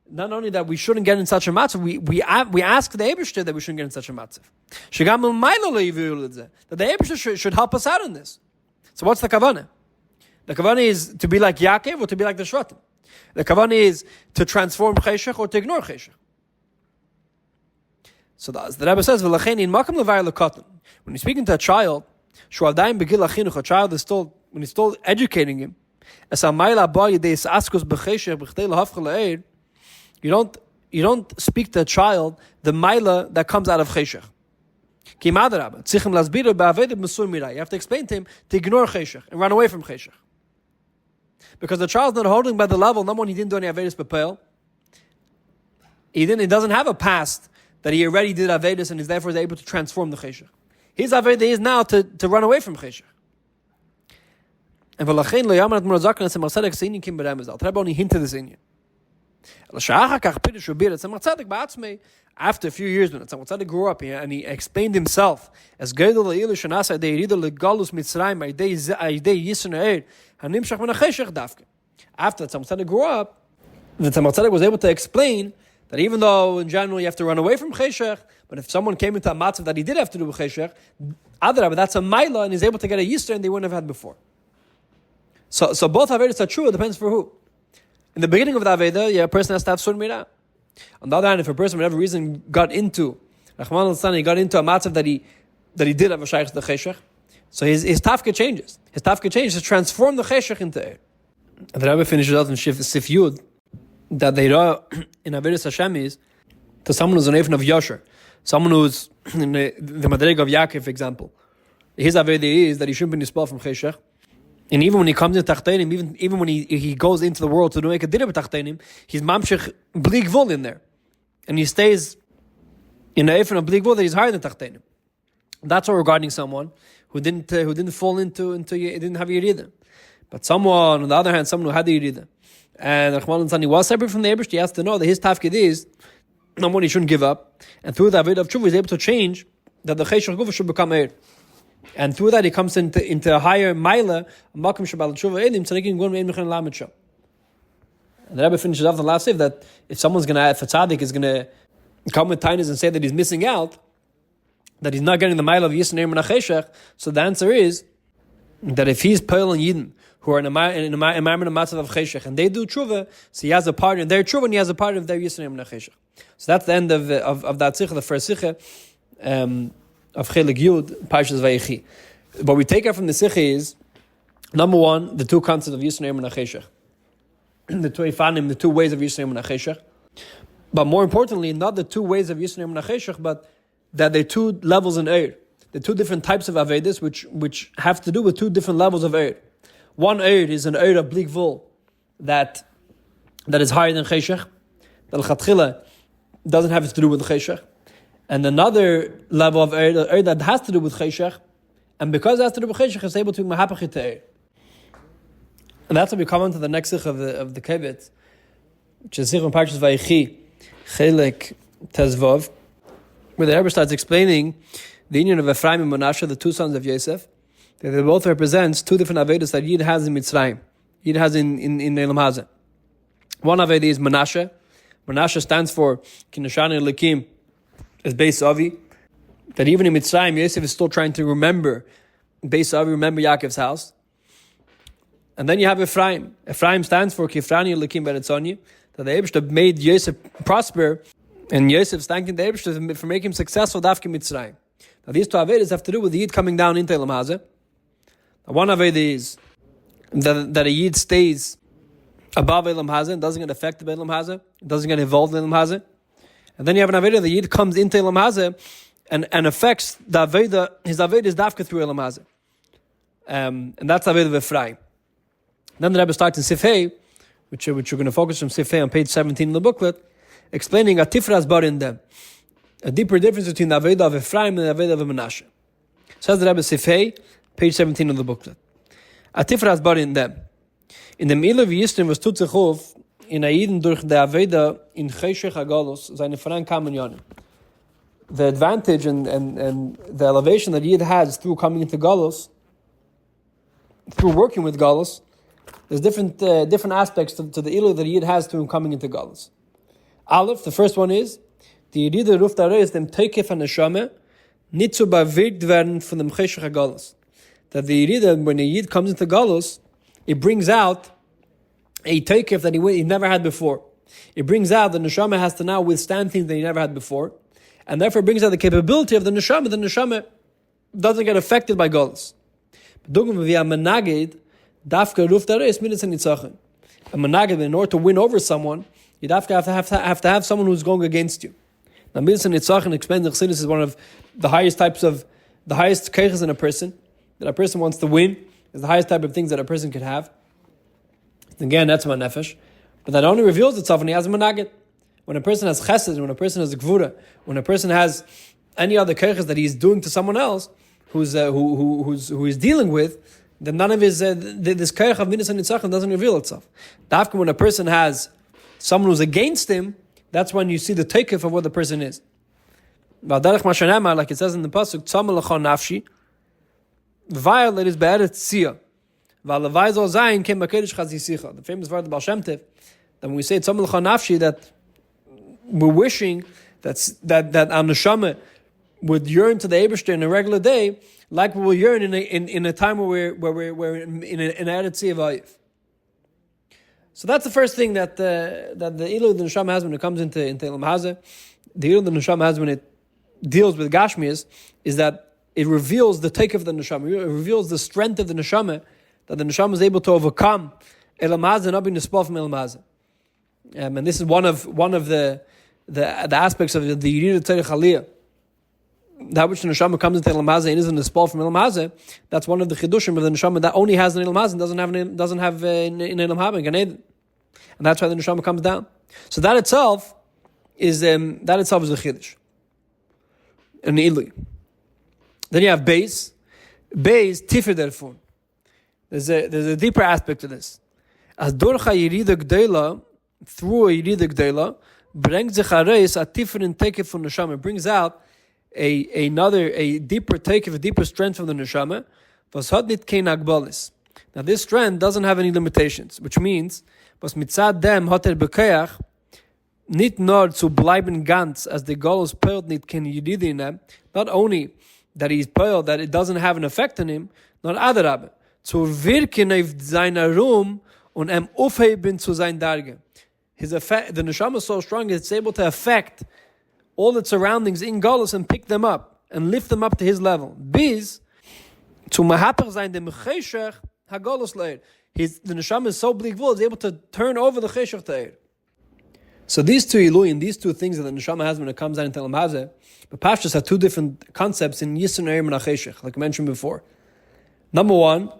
Not only that we shouldn't get in such a matzav, we ask the Eibishter that we shouldn't get in such a matzav. That the Eibishter should help us out in this. So what's the kavanah? The kavanah is to be like Yaakov or to be like the Shvatim. The kavanah is to transform cheshach or to ignore cheshach. So the Rebbe says, when you're speaking to a child, a child is still, when he's still educating him, you don't speak to a child the maila that comes out of cheshach. You have to explain to him to ignore cheshach and run away from cheshach. Because the child's not holding by the level, number one, he didn't do any avedas b'peil. He doesn't have a past that he already did avedas and is therefore able to transform the cheshach. His aveda is now to run away from cheshach. And v'lachein lo yaman at Murazakan and Tzemach Tzedek seinin kim b'rem is al. Rebbe only hinted this in you. After a few years, when Tzemach Tzedek grew up and he explained himself as Gedol Le'ilu Shanasa De'iridu Le'galus Mitzrayim Aidei Yisron Ha'er Hanimshach Min HaCheshech Dafke. After Tzemach Tzedek grew up, the Tzemach Tzedek was able to explain that even though in general you have to run away from Cheshech, but if someone came into a matzav that he did have to do with Cheshech, Adrabah, that's a Maila, and he's able to get a Yisron they wouldn't have had before. So both Avedas are true, it depends for who. In the beginning of the Aveda, a person has to have Sur Mirah. On the other hand, if a person for whatever reason got into a matzav that he did have a shaykh the cheshech, so his tafka changes. His tafka changes to transform the cheshech into air. And the Rebbe finishes out in Sif Yud that they raw in Averis Hashem is to someone who's an Eifen of Yosher, someone who's in the Madrega of Yaakov, for example. His Aveda is that he shouldn't be dispelled from cheshech. And even when he comes into Tachtenim, even when he goes into the world to do make a dinner with Tachtenim, he's mamshech bli gvul in there. And he stays in the Eifen of bli gvul that he's higher than Tachtenim. That's all regarding someone who didn't fall into didn't have Yerida. But someone, on the other hand, someone who had the Yerida. And Rahman al was separate from the Ebrish, he has to know that his tafkid is, number one, he shouldn't give up. And through the Avid of Tshuva, he's able to change that the Cheshach Gufa should become Eir. And through that, he comes into a higher Maila, Makim Shabbat Tshuva Edim, Tzadikim Gon Ve'en Mechan Lamed Shah. And the Rebbe finishes off the last say that if someone's if a tzaddik is going to come with tainas and say that he's missing out, that he's not getting the Maila of Yisrael and Acheshach, so the answer is that if he's Pearl and Yidden, who are in a environment of Matzav of Cheshach, and they do Tshuva, so he has a part in their Tshuva and he has a part of their Yisrael and Acheshach. So that's the end of that Sikha, the first Sikha, of Chelik Yud, Parshas Vichai. What we take out from the Sikha is, number one, the two concepts of Yisrael and Acheshach. The two Ifanim, the two ways of Yisrael and Acheshach. But more importantly, not the two ways of Yisrael and Acheshach, but that they're two levels in Eir. The two different types of Avedis, which have to do with two different levels of Eir. One Eir is an Eir of Blik Vul, that is higher than Cheshach. The L'chatchila doesn't have to do with Cheshach. And another level of Eir that has to do with Cheshach, and because it has to do with Cheshach, it's able to be Mahapachit to Eir. And that's how we come on to the next Sikh of the Kovetz, which is Sikh on Parshas Vichai, Chelek Tezvav, where the Rebbe starts explaining the union of Ephraim and Menashe, the two sons of Yosef, that they both represents two different Avedis that Yid has in Mitzrayim, Yid has in Elam Hazeh. One Avedi is Menashe. Menashe stands for Kinashani Lekim, as Beis Avi, that even in Mitzrayim, Yosef is still trying to remember Beis Avi, remember Yaakov's house. And then you have Ephraim. Ephraim stands for Kifrani Lekim Beretzoni, that the Eibishter made Yosef prosper, and Yosef's thanking the Eibishter for making him successful Dafke Mitzrayim. Now these two Avedas have to do with the Yid coming down into Elam Hazeh. One Aveda is that a Yid stays above Elam Hazeh and doesn't get affected by Elam Hazeh, doesn't get involved in Elam Hazeh. And then you have an Aveda, the Yid comes into Elam Hazeh and affects the Aveda, his Aveda is Dafke through Elam Hazeh. And that's the Aveda of Ephraim. Then the Rebbe starts in Sifhei, which we're going to focus on Sifhei on page 17 in the booklet, explaining a tifras bar in them, a deeper difference between the Aveda of Ephraim and the Aveda of Menashe. Says the Rebbe Sifhei, page 17 of the booklet. A tifras bar in them. In dem Ile wie Yisrim was tut sich auf, in Aiden durch the Aveda in Cheshech HaGalos, seine Verein kamen Yonim. The advantage and the elevation that Yid has through coming into Galos, through working with Galos, there's different aspects to the ilu that Yid has to him coming into Galos. Aleph, the first one is, die Yidide ruft is dem Teikef an Neshama, nicht zu bewegt werden von dem Cheshech HaGalos. That the Yidide, when a Yid comes into Galos, it brings out a Teikef that he never had before. It brings out the Neshama has to now withstand things that he never had before, and therefore brings out the capability of the Neshama. The Neshama doesn't get affected by Galos. Dafka ruf dar is minutes and nitzachin. A managid, in order to win over someone, you'd have to have someone who's going against you. Now, minutes and nitzachin, expanding chassidus is one of the highest types of the highest keiches in a person that a person wants to win. Is the highest type of things that a person could have. Again, that's my nefesh, but that only reveals itself when he has a managid. When a person has chesed, when a person has a gvura, when a person has any other keiches that he's doing to someone else who he's dealing with. then none of his this koach of midas and nitzachon doesn't reveal itself. Dafka, when a person has someone who's against him, that's when you see the takeoff of what the person is. Like it says in the pasuk, tzama l'cha nafshi, v'ayel is be'eret tzia, v'alavai zol zayin kem b'kedesh chazisicha. The famous word of Baal Shem Tev, that when we say tzama l'cha nafshi, that we're wishing that our neshama would yearn to the Eibishter in a regular day, like we will yearn in a time where we're in an added tzia v'ayif. So that's the first thing that the ilu the neshama has when it comes into Elam Hazeh. The ilu the neshama has when it deals with Gashmias is that it reveals the take of the neshama. It reveals the strength of the neshama, that the neshama is able to overcome Elam Hazeh and not be nispal from Elam Hazeh. And this is one of the aspects of the Yirida Tzedek Aliyah. That which the neshama comes into Elam Hazeh and isn't nispal from Elam Hazeh. That's one of the chidushim of the neshama that only has an Elam Hazeh and doesn't have in Elam Haba, in Gan Eden. And that's why the neshama comes down. So that itself is a chiddush, an ilui. Then you have beis tifer derfun. There's a deeper aspect to this. As dorcha yirida gdeila, through a yirida gdeila, brings zechareis a tiferin takef from neshama. It brings out a deeper takef, a deeper strength from the neshama. Was hat nit kein agbalis. Now this strength doesn't have any limitations, which means was mitzad dem hat bekeach nit nur zu bleiben ganz as the Golos pearl nit ken yididinem. Not only that he's pearl, that it doesn't have an effect on him, nor adarab zu wirken auf seiner Ruhm und aufheben zu sein Darge. His effect, the neshama is so strong it's able to affect all the surroundings in Golos and pick them up and lift them up to his level. Bis zu mahapach sein dem cheshech haGolos leir. The neshama is so bligvul, is able to turn over the cheshech to eir. So these two iluim, these two things that the neshama has when it comes down into Elam Hazeh, the pashtus have two different concepts in Yisron Eir and HaCheshech, like I mentioned before. Number one,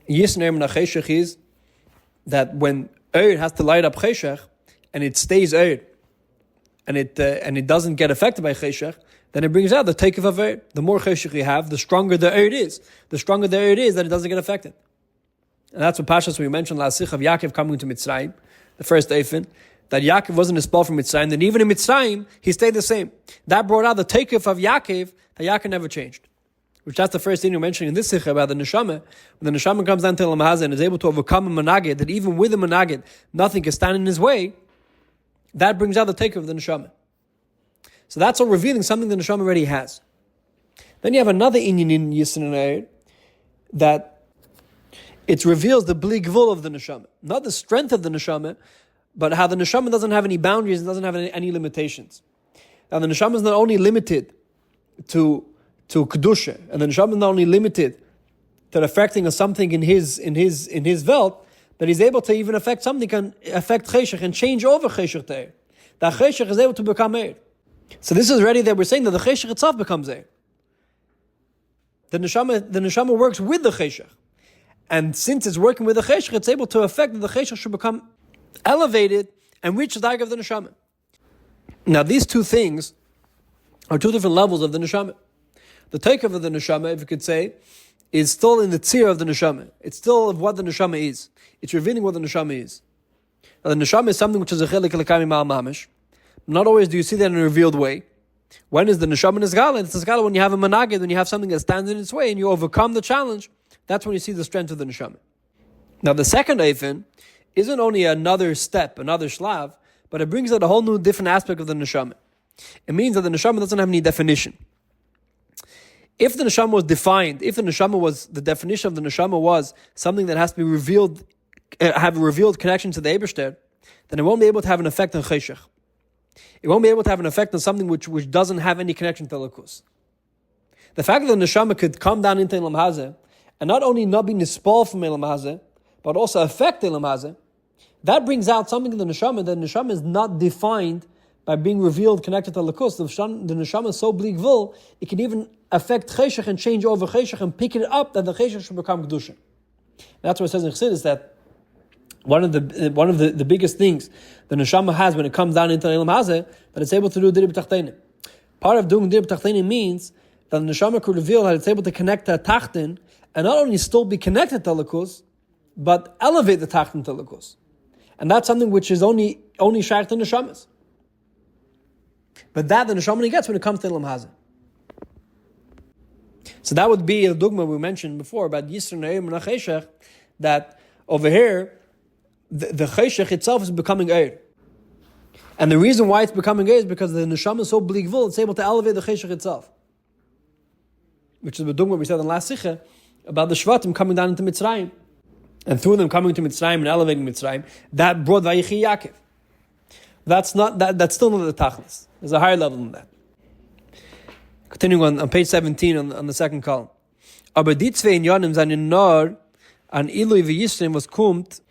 Yisron Eir and HaCheshech is that when Eir has to light up Cheshech, and it stays Eir, and it doesn't get affected by Cheshech, then it brings out the takeoff of Eir. The more Cheshech you have, the stronger the Eir is. The stronger the Eir is, that it doesn't get affected. And that's what pashtus we mentioned last sikh of Yaakov coming to Mitzrayim, the first Eifin, that Yaakov wasn't expelled from Mitzrayim, then even in Mitzrayim, he stayed the same. That brought out the takeoff of Yaakov, that Yaakov never changed. Which that's the first thing you're mentioning in this sikha about the neshama. When the neshama comes down to Elam Hazeh and is able to overcome a managid, that even with a managid, nothing can stand in his way, that brings out the takeoff of the neshama. So that's all revealing something the neshama already has. Then you have another inyan in Yisron Eir, that it reveals the bligvul of the neshama. Not the strength of the neshama, but how the neshama doesn't have any boundaries and doesn't have any limitations. Now the neshama is not only limited to kedusha, and the neshama is not only limited to the affecting of something in his velt, but he's able to even affect something, can affect cheshech and change over cheshech to eir. That cheshech is able to become eir. So this is already that we're saying that the cheshech itself becomes eir. The neshama works with the cheshech. And since it's working with the cheshech, it's able to affect that the cheshech should become elevated and reach the darg of the neshama. Now, these two things are two different levels of the neshama. The takeoff of the neshama, if you could say, is still in the tzir of the neshama. It's still of what the neshama is. It's revealing what the neshama is. Now, the neshama is something which is a chelik l'kami ma'al mamish. Not always do you see that in a revealed way. When is the neshama nizgala? It's nizgala when you have a managid, when you have something that stands in its way and you overcome the challenge. That's when you see the strength of the neshama. Now, the second eifin isn't only another step, another shlav, but it brings out a whole new different aspect of the neshama. It means that the neshama doesn't have any definition. If the neshama was defined, if the definition of the neshama was something that has to be revealed, have a revealed connection to the Eibishter, then it won't be able to have an effect on cheshech. It won't be able to have an effect on something which doesn't have any connection to Likkutei. The fact that the neshama could come down into Elam Hazeh and not only not be nispal from Elam Hazeh, but also affect Elam Hazeh, that brings out something in the neshama. The neshama is not defined by being revealed, connected to Likkutei. The neshama is so bligvul, it can even affect cheshech and change over cheshech and pick it up that the cheshech should become kedusha. That's what it says in Chassidus, that one of the biggest things the neshama has when it comes down into Elam Hazeh, that it's able to do dir b'tachtenim. Part of doing dir b'tachtenim means that the neshama could reveal that it's able to connect to a tachten and not only still be connected to Likus, but elevate the Tachton to Likus. And that's something which is only shaykh to Neshamas. But that the Neshama gets when it comes to Ilam Hazeh. So that would be a dogma we mentioned before about Yisron and HaCheshech, that over here, the Cheshech itself is becoming Eir. And the reason why it's becoming Eir is because the Neshama is so bligvul, it's able to elevate the Cheshech itself. Which is the dogma we said in last Sikha about the Shvatim coming down into Mitzrayim. And through them coming to Mitzrayim and elevating Mitzrayim, that brought Vayichi Yaakov. That's still not the Tachlis. There's a higher level than that. Continuing on page 17 on the second column. Aber die zwei Inyanim seine Nor an Ilui v'Yisrim was kommt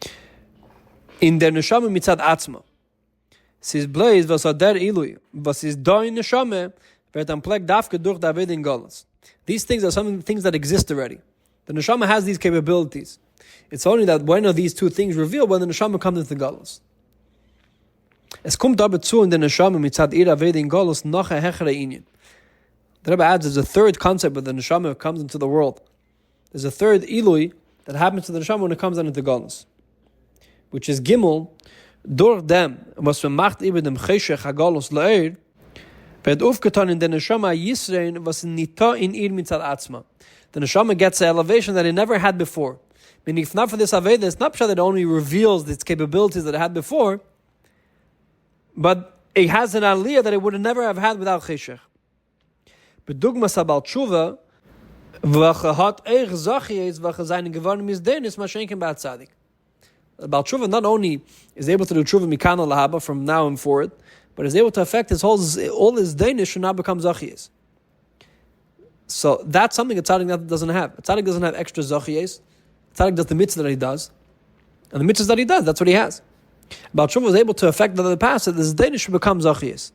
in der Neshama mitzad Atzma. Es ist Bleis, was hat der Ilui, was ist da in Neshama, wird am Plek Dafke durch David in Golas. These things are things that exist already. The Neshama has these capabilities. It's only that when are these two things revealed when the Neshama comes into Golas. Es kommt aber zu in der Neshama mitzad ir David in Golas noch a hechere Inyan. The Rebbe adds there's a third concept when the Neshama comes into the world. There's a third Ilui that happens to the Neshama when it comes down into Golas, which is Gimel, durch dem, was man macht über dem Cheshech HaGolos Le'er, wird aufgetan in der Neshama Yisrein, was nita in ihr mitzad Atzma. The Neshama gets an elevation that it never had before. Meaning, if not for this Aveda, it's not that it only reveals its capabilities that it had before, but it has an aliyah that it would never have had without Cheshech. Bedugmas habal tshuva, v'acha hat eich zachiyes, v'acha seine geworden misdenis, ma schenken ba'at tzadik. Bal tshuva not only is able to do tshuva mikana lahaba from now and forward, but is able to affect all his danish should now become zachiyes. So that's something a tzaddik that doesn't have. A tzaddik doesn't have extra zachiyes. A tzaddik does the mitzvah that he does, and the mitzvahs that he does, that's what he has. Bal tshuva is able to affect the past that his danish should become zachiyes.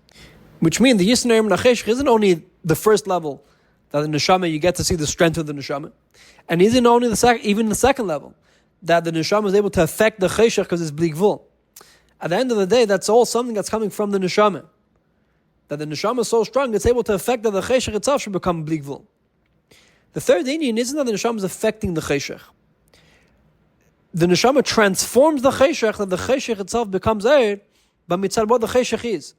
Which means the Yisner and HaCheshech isn't only the first level that the Neshama, you get to see the strength of the Neshama, and isn't only even the second level that the Neshama is able to affect the Cheshech because it's bligvul. At the end of the day, that's all something that's coming from the Neshama. That the Neshama is so strong, it's able to affect that the Cheshech itself should become bligvul. The third Indian isn't that the Neshama is affecting the Cheshech. The Neshama transforms the Cheshech, that the Cheshech itself becomes Eir, but mitzad what the Cheshech is.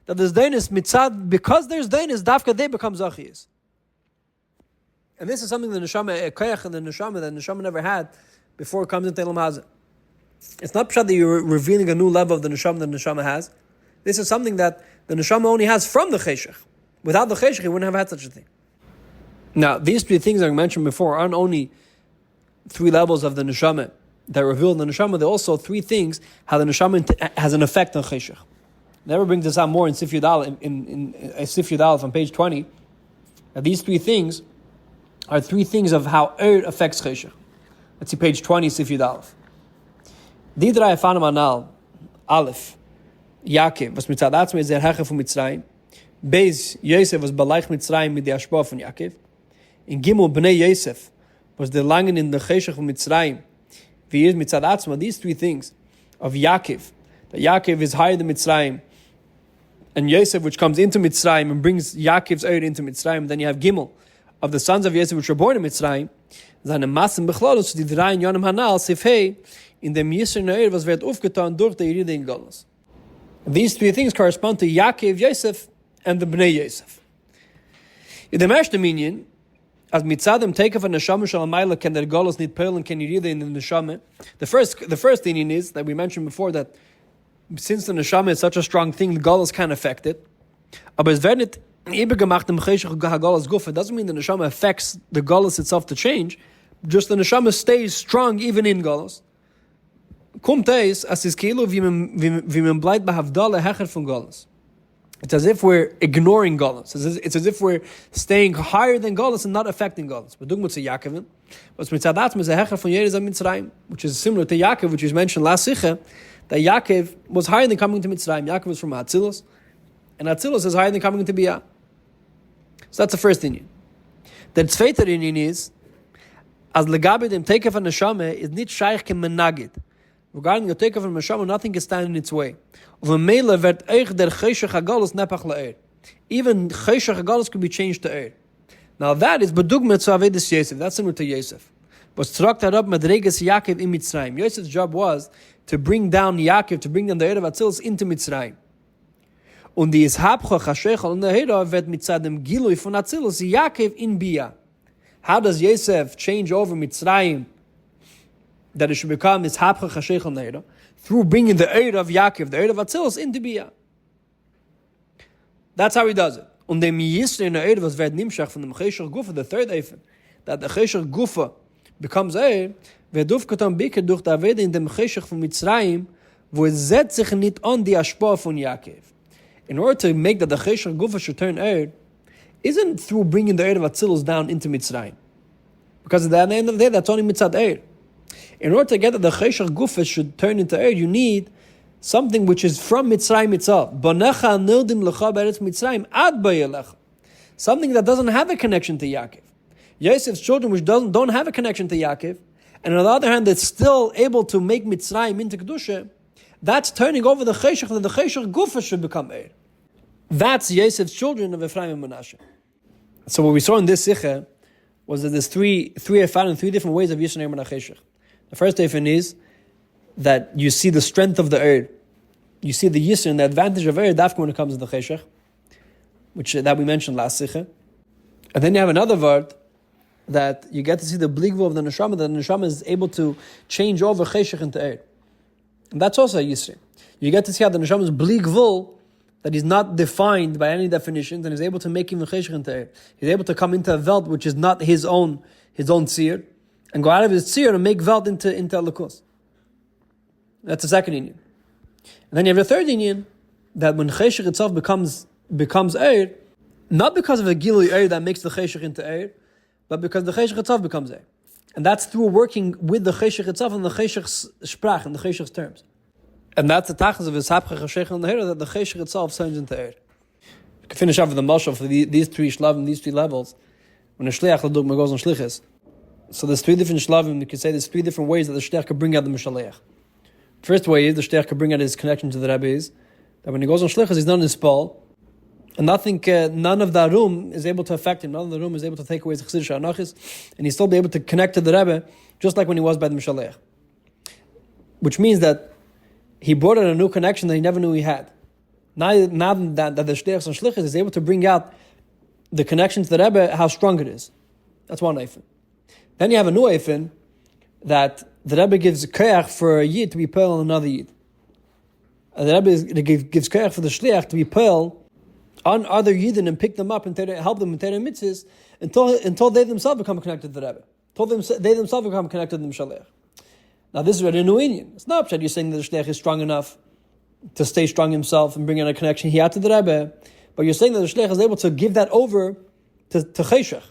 That there's Dainis mitzad, because there's Dainis, Dafka they become Zachiyas. And this is something the Neshama, Koyach and the Neshama never had before it comes into Ilam Hazeh. It's not pshat that you're revealing a new level of the Neshama has. This is something that the Neshama only has from the Cheshech. Without the Cheshech, he wouldn't have had such a thing. Now, these three things I mentioned before aren't only three levels of the Neshama that reveal the Neshama, they're also three things how the Neshama has an effect on Cheshech. Never brings this out more in Sif Yudal, in Sif Yudal on page 20. Now, these three things are three things of how Eir affects Cheshech. Let's see page 20, Sif Yudal. Die drei erfahren Manal, Aleph, Yaakov, was mitzad Atzma ist der Herrscher von Mitzrayim, Beis, Yosef, was beleich Mitzrayim mit der Ashpah von Yaakov, in Gimel, Bnei Yosef, was der Langen in der Cheshech von Mitzrayim, wie ist mitzad Atzma, these three things of Yaakov, that Yaakov is higher than Mitzrayim, and Yosef, which comes into Mitzrayim and brings Yaakov's Eir into Mitzrayim, then you have Gimel, of the sons of Yosef, which were born in Mitzrayim, seine Massen bechlolus, die drei in Yonim Hanal, Sifhei, in dem Yisr Neir, was wird aufgetan durch die Yeride in Golos. These three things correspond to Yaakov, Yosef, and the Bnei Yosef. In the Mershta Minyan, as mitzadem take of a neshama shal amayla can der Golos nit pearl and can Yeride in the neshama. The first thing is that we mentioned before that since the neshama is such a strong thing, the Golos can affect it. Aber es wird nicht übergemacht im Cheshech HaGolos Guf. It doesn't mean the neshama affects the Golos itself to change. Just the neshama stays strong even in Golos. Kommt es, as is kilo wie man bleibt bei Havdalah hecher von Golos. It's as if we're ignoring Golos. It's as if we're staying higher than Golos and not affecting Golos. But dugma to Yaakov, was mitzad Atzma is a hecher von Yerizah Mitzrayim, which is similar to Yaakov, which is mentioned last Sikha, that Yaakov was higher than coming to Mitzrayim. Yaakov was from Atzilus, and Atzilus is higher than coming to Biyah. So that's the first Indian. The zweite Indian is, as legabe dem Tekef an Neshama is nit shaykh kem menagid. Regarding the Tekef an Neshama, nothing can stand in its way. Of mele wird eich der Cheshech HaGolos nepach le'er. Even Cheshech HaGolos could be changed to Eir. Now that is bedugma to Avedis Yosef. That's similar to Yosef. But struck up Madregas Yaakov in Mitzrayim. Yosef's job was to bring down Yaakov, to bring down the Erev Atzilus into Mitzrayim. Und die Ishapcha, Chashech, und der Hera wird mit dem Gilui von Atzilus Yaakov in Bia. How does Yosef change over Mitzrayim that it should become Ishapcha, Chashech, and the Hera? Through bringing the Erev of Yaakov, the Erev of Atzilus, into Bia. That's how he does it. Und dem Yisra in der Erev was wird nimshach von dem Cheshach Gufa, the third Eifen, that the Cheshach Gufa becomes Erev, wird aufgetan Beke durch die Avede in dem Cheshach von Mitzrayim, wo es setzt sich nicht an die Ashpa von Yaakov. In order to make that the Cheshach Gufa should turn Erev, isn't through bringing the Erev of Atzilus down into Mitzrayim. Because at the end of the day, that's only Mitzad Erev. In order to get that the Cheshach Gufa should turn into Erev, you need something which is from Mitzrayim itself. Banecha nildim lecha beretz Mitzrayim ad bayelecha. Something that doesn't have a connection to Yaakov. Yosef's children which don't have a connection to Yaakov, and on the other hand, that's still able to make Mitzrayim into Kedusha, that's turning over the Cheshach, that the Cheshach Gufa should become Eir. That's Yosef's children of Ephraim and Menashe. So what we saw in this Sikha was that there's three different ways of Yisrael and Cheshach. The first Eifen is that you see the strength of the Eir. You see the Yisrael and the advantage of Eir, dafka when it comes to the Cheshach, which that we mentioned last Sikha. And then you have another word that you get to see the bligvul of the neshama, that the neshama is able to change over Cheshach into Eir. And that's also a Yisrael. You get to see how the neshama is bligvul, that he's not defined by any definitions, and is able to make him Cheshach into Eir. He's able to come into a Welt which is not his own tzir, and go out of his tzir and make Welt into Likus. That's the second Indian. And then you have the third Indian, that when Cheshach itself becomes Eir, not because of a Gilui Eir that makes the Cheshach into Eir, but because the Cheshach itself becomes Eir. And that's through working with the Cheshach itself and the Cheshach's sprach and the Cheshach's terms. And that's the tachlis of Ishapcha, Chashech, and the Hera, that the Cheshach itself turns into Eir. You can finish off with the mashal for these three shlavim, these three levels. When a shliach l'dugma goes on shlichus, so there's three different shlavim. You can say there's three different ways that the shliach could bring out the mishaleach. First way is the shliach could bring out his connection to the Rebbe is that when he goes on shlichus, he's not in his spal, and none of that room is able to affect him. None of the room is able to take away his chesidish anachis, and he'll still be able to connect to the Rebbe just like when he was by the mishaleach. Which means that he brought in a new connection that he never knew he had. Now that the shliach on shlichus is able to bring out the connection to the Rebbe, how strong it is. That's one eifin. Then you have a new eifin that the Rebbe gives koyach for a yid to be pearl on another yid. And the Rebbe gives koyach for the shliach to be pearl on other yidden and pick them up and help them in Torah mitzvahs until they themselves become connected to the Rebbe. Until they themselves become connected to the Mishaleach. Now this is already a new Indian. It's not that you're saying that the shliach is strong enough to stay strong himself and bring in a connection he had to the Rebbe, but you're saying that the shliach is able to give that over to Cheshach,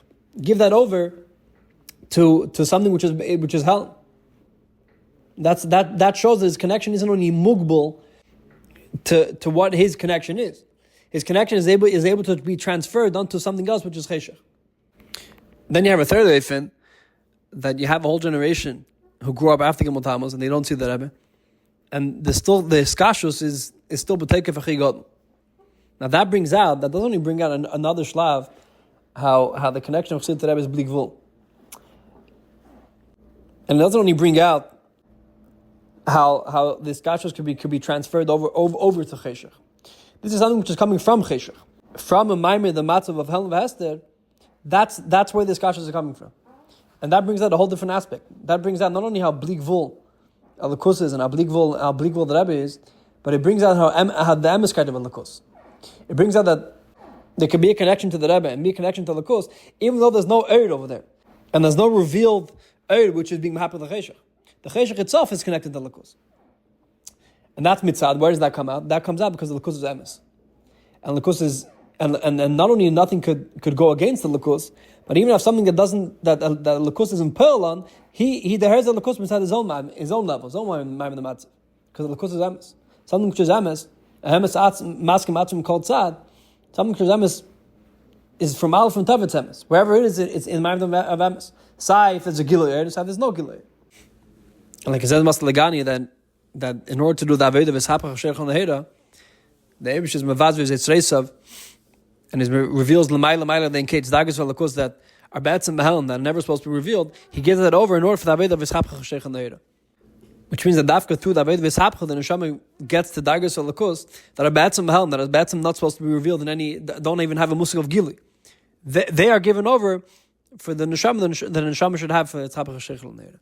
give that over to something which is hell. That shows that his connection isn't only mugbal to what his connection is. His connection is able to be transferred onto something else, which is Cheshach. Then you have a third eifin, that you have a whole generation who grew up after Gimel Tammuz and they don't see the Rebbe, and the skashus is still b'teikef achi gadol. Now that doesn't only bring out another shlav, how the connection of Chassid to Rebbe is bligvul, and it doesn't only bring out how the skashus could be transferred over to Cheshach. This is something which is coming from Cheshach, from a maimer, the matzav of Helen V'Hester. That's where this kashas are coming from, and that brings out a whole different aspect. That brings out not only how bligvul Alakus is and how bligvul the Rebbe is, but it brings out how the emes kind of Alakus. It brings out that there can be a connection to the Rebbe and be a connection to Alakus, even though there's no Eir over there, and there's no revealed Eir which is being mahapped the Cheshach. The Cheshach itself is connected to Alakus. And that's mitzad. Where does that come out? That comes out because the Likus is emes, and Likus is and not only nothing could go against the Likus, but even if something that Likus is impelled on, he deheres the Likus inside his own level, his own ma'im the matzah, because the Likus is emes. Something which is emes, maskim atzim called tzad. Something which is emes is from aleph and tav it's emes. Wherever it is, it's in ma'im of emes. Sai if there's a gilui, sai there's no gilui. And like I said, Master Legani, that in order to do the Aveda of Ishapcha, Chashech, and the Hera, the Eibush is Mevazv is Yitzreisav, and he reveals l'mayla then kates dagas v'lakus that are b'atzim b'helm that are never supposed to be revealed, he gives that over in order for the avodah of Ishapcha, Chashech, and Heira. Which means that dafka through the avodah of Ishapcha, the neshama gets to dagas v'lakus that are b'atzim b'helm, that are b'atzim not supposed to be revealed in any, don't even have a musik of gili. They are given over for the neshama, the neshama should have for Ishapcha, Chashech, and Heira.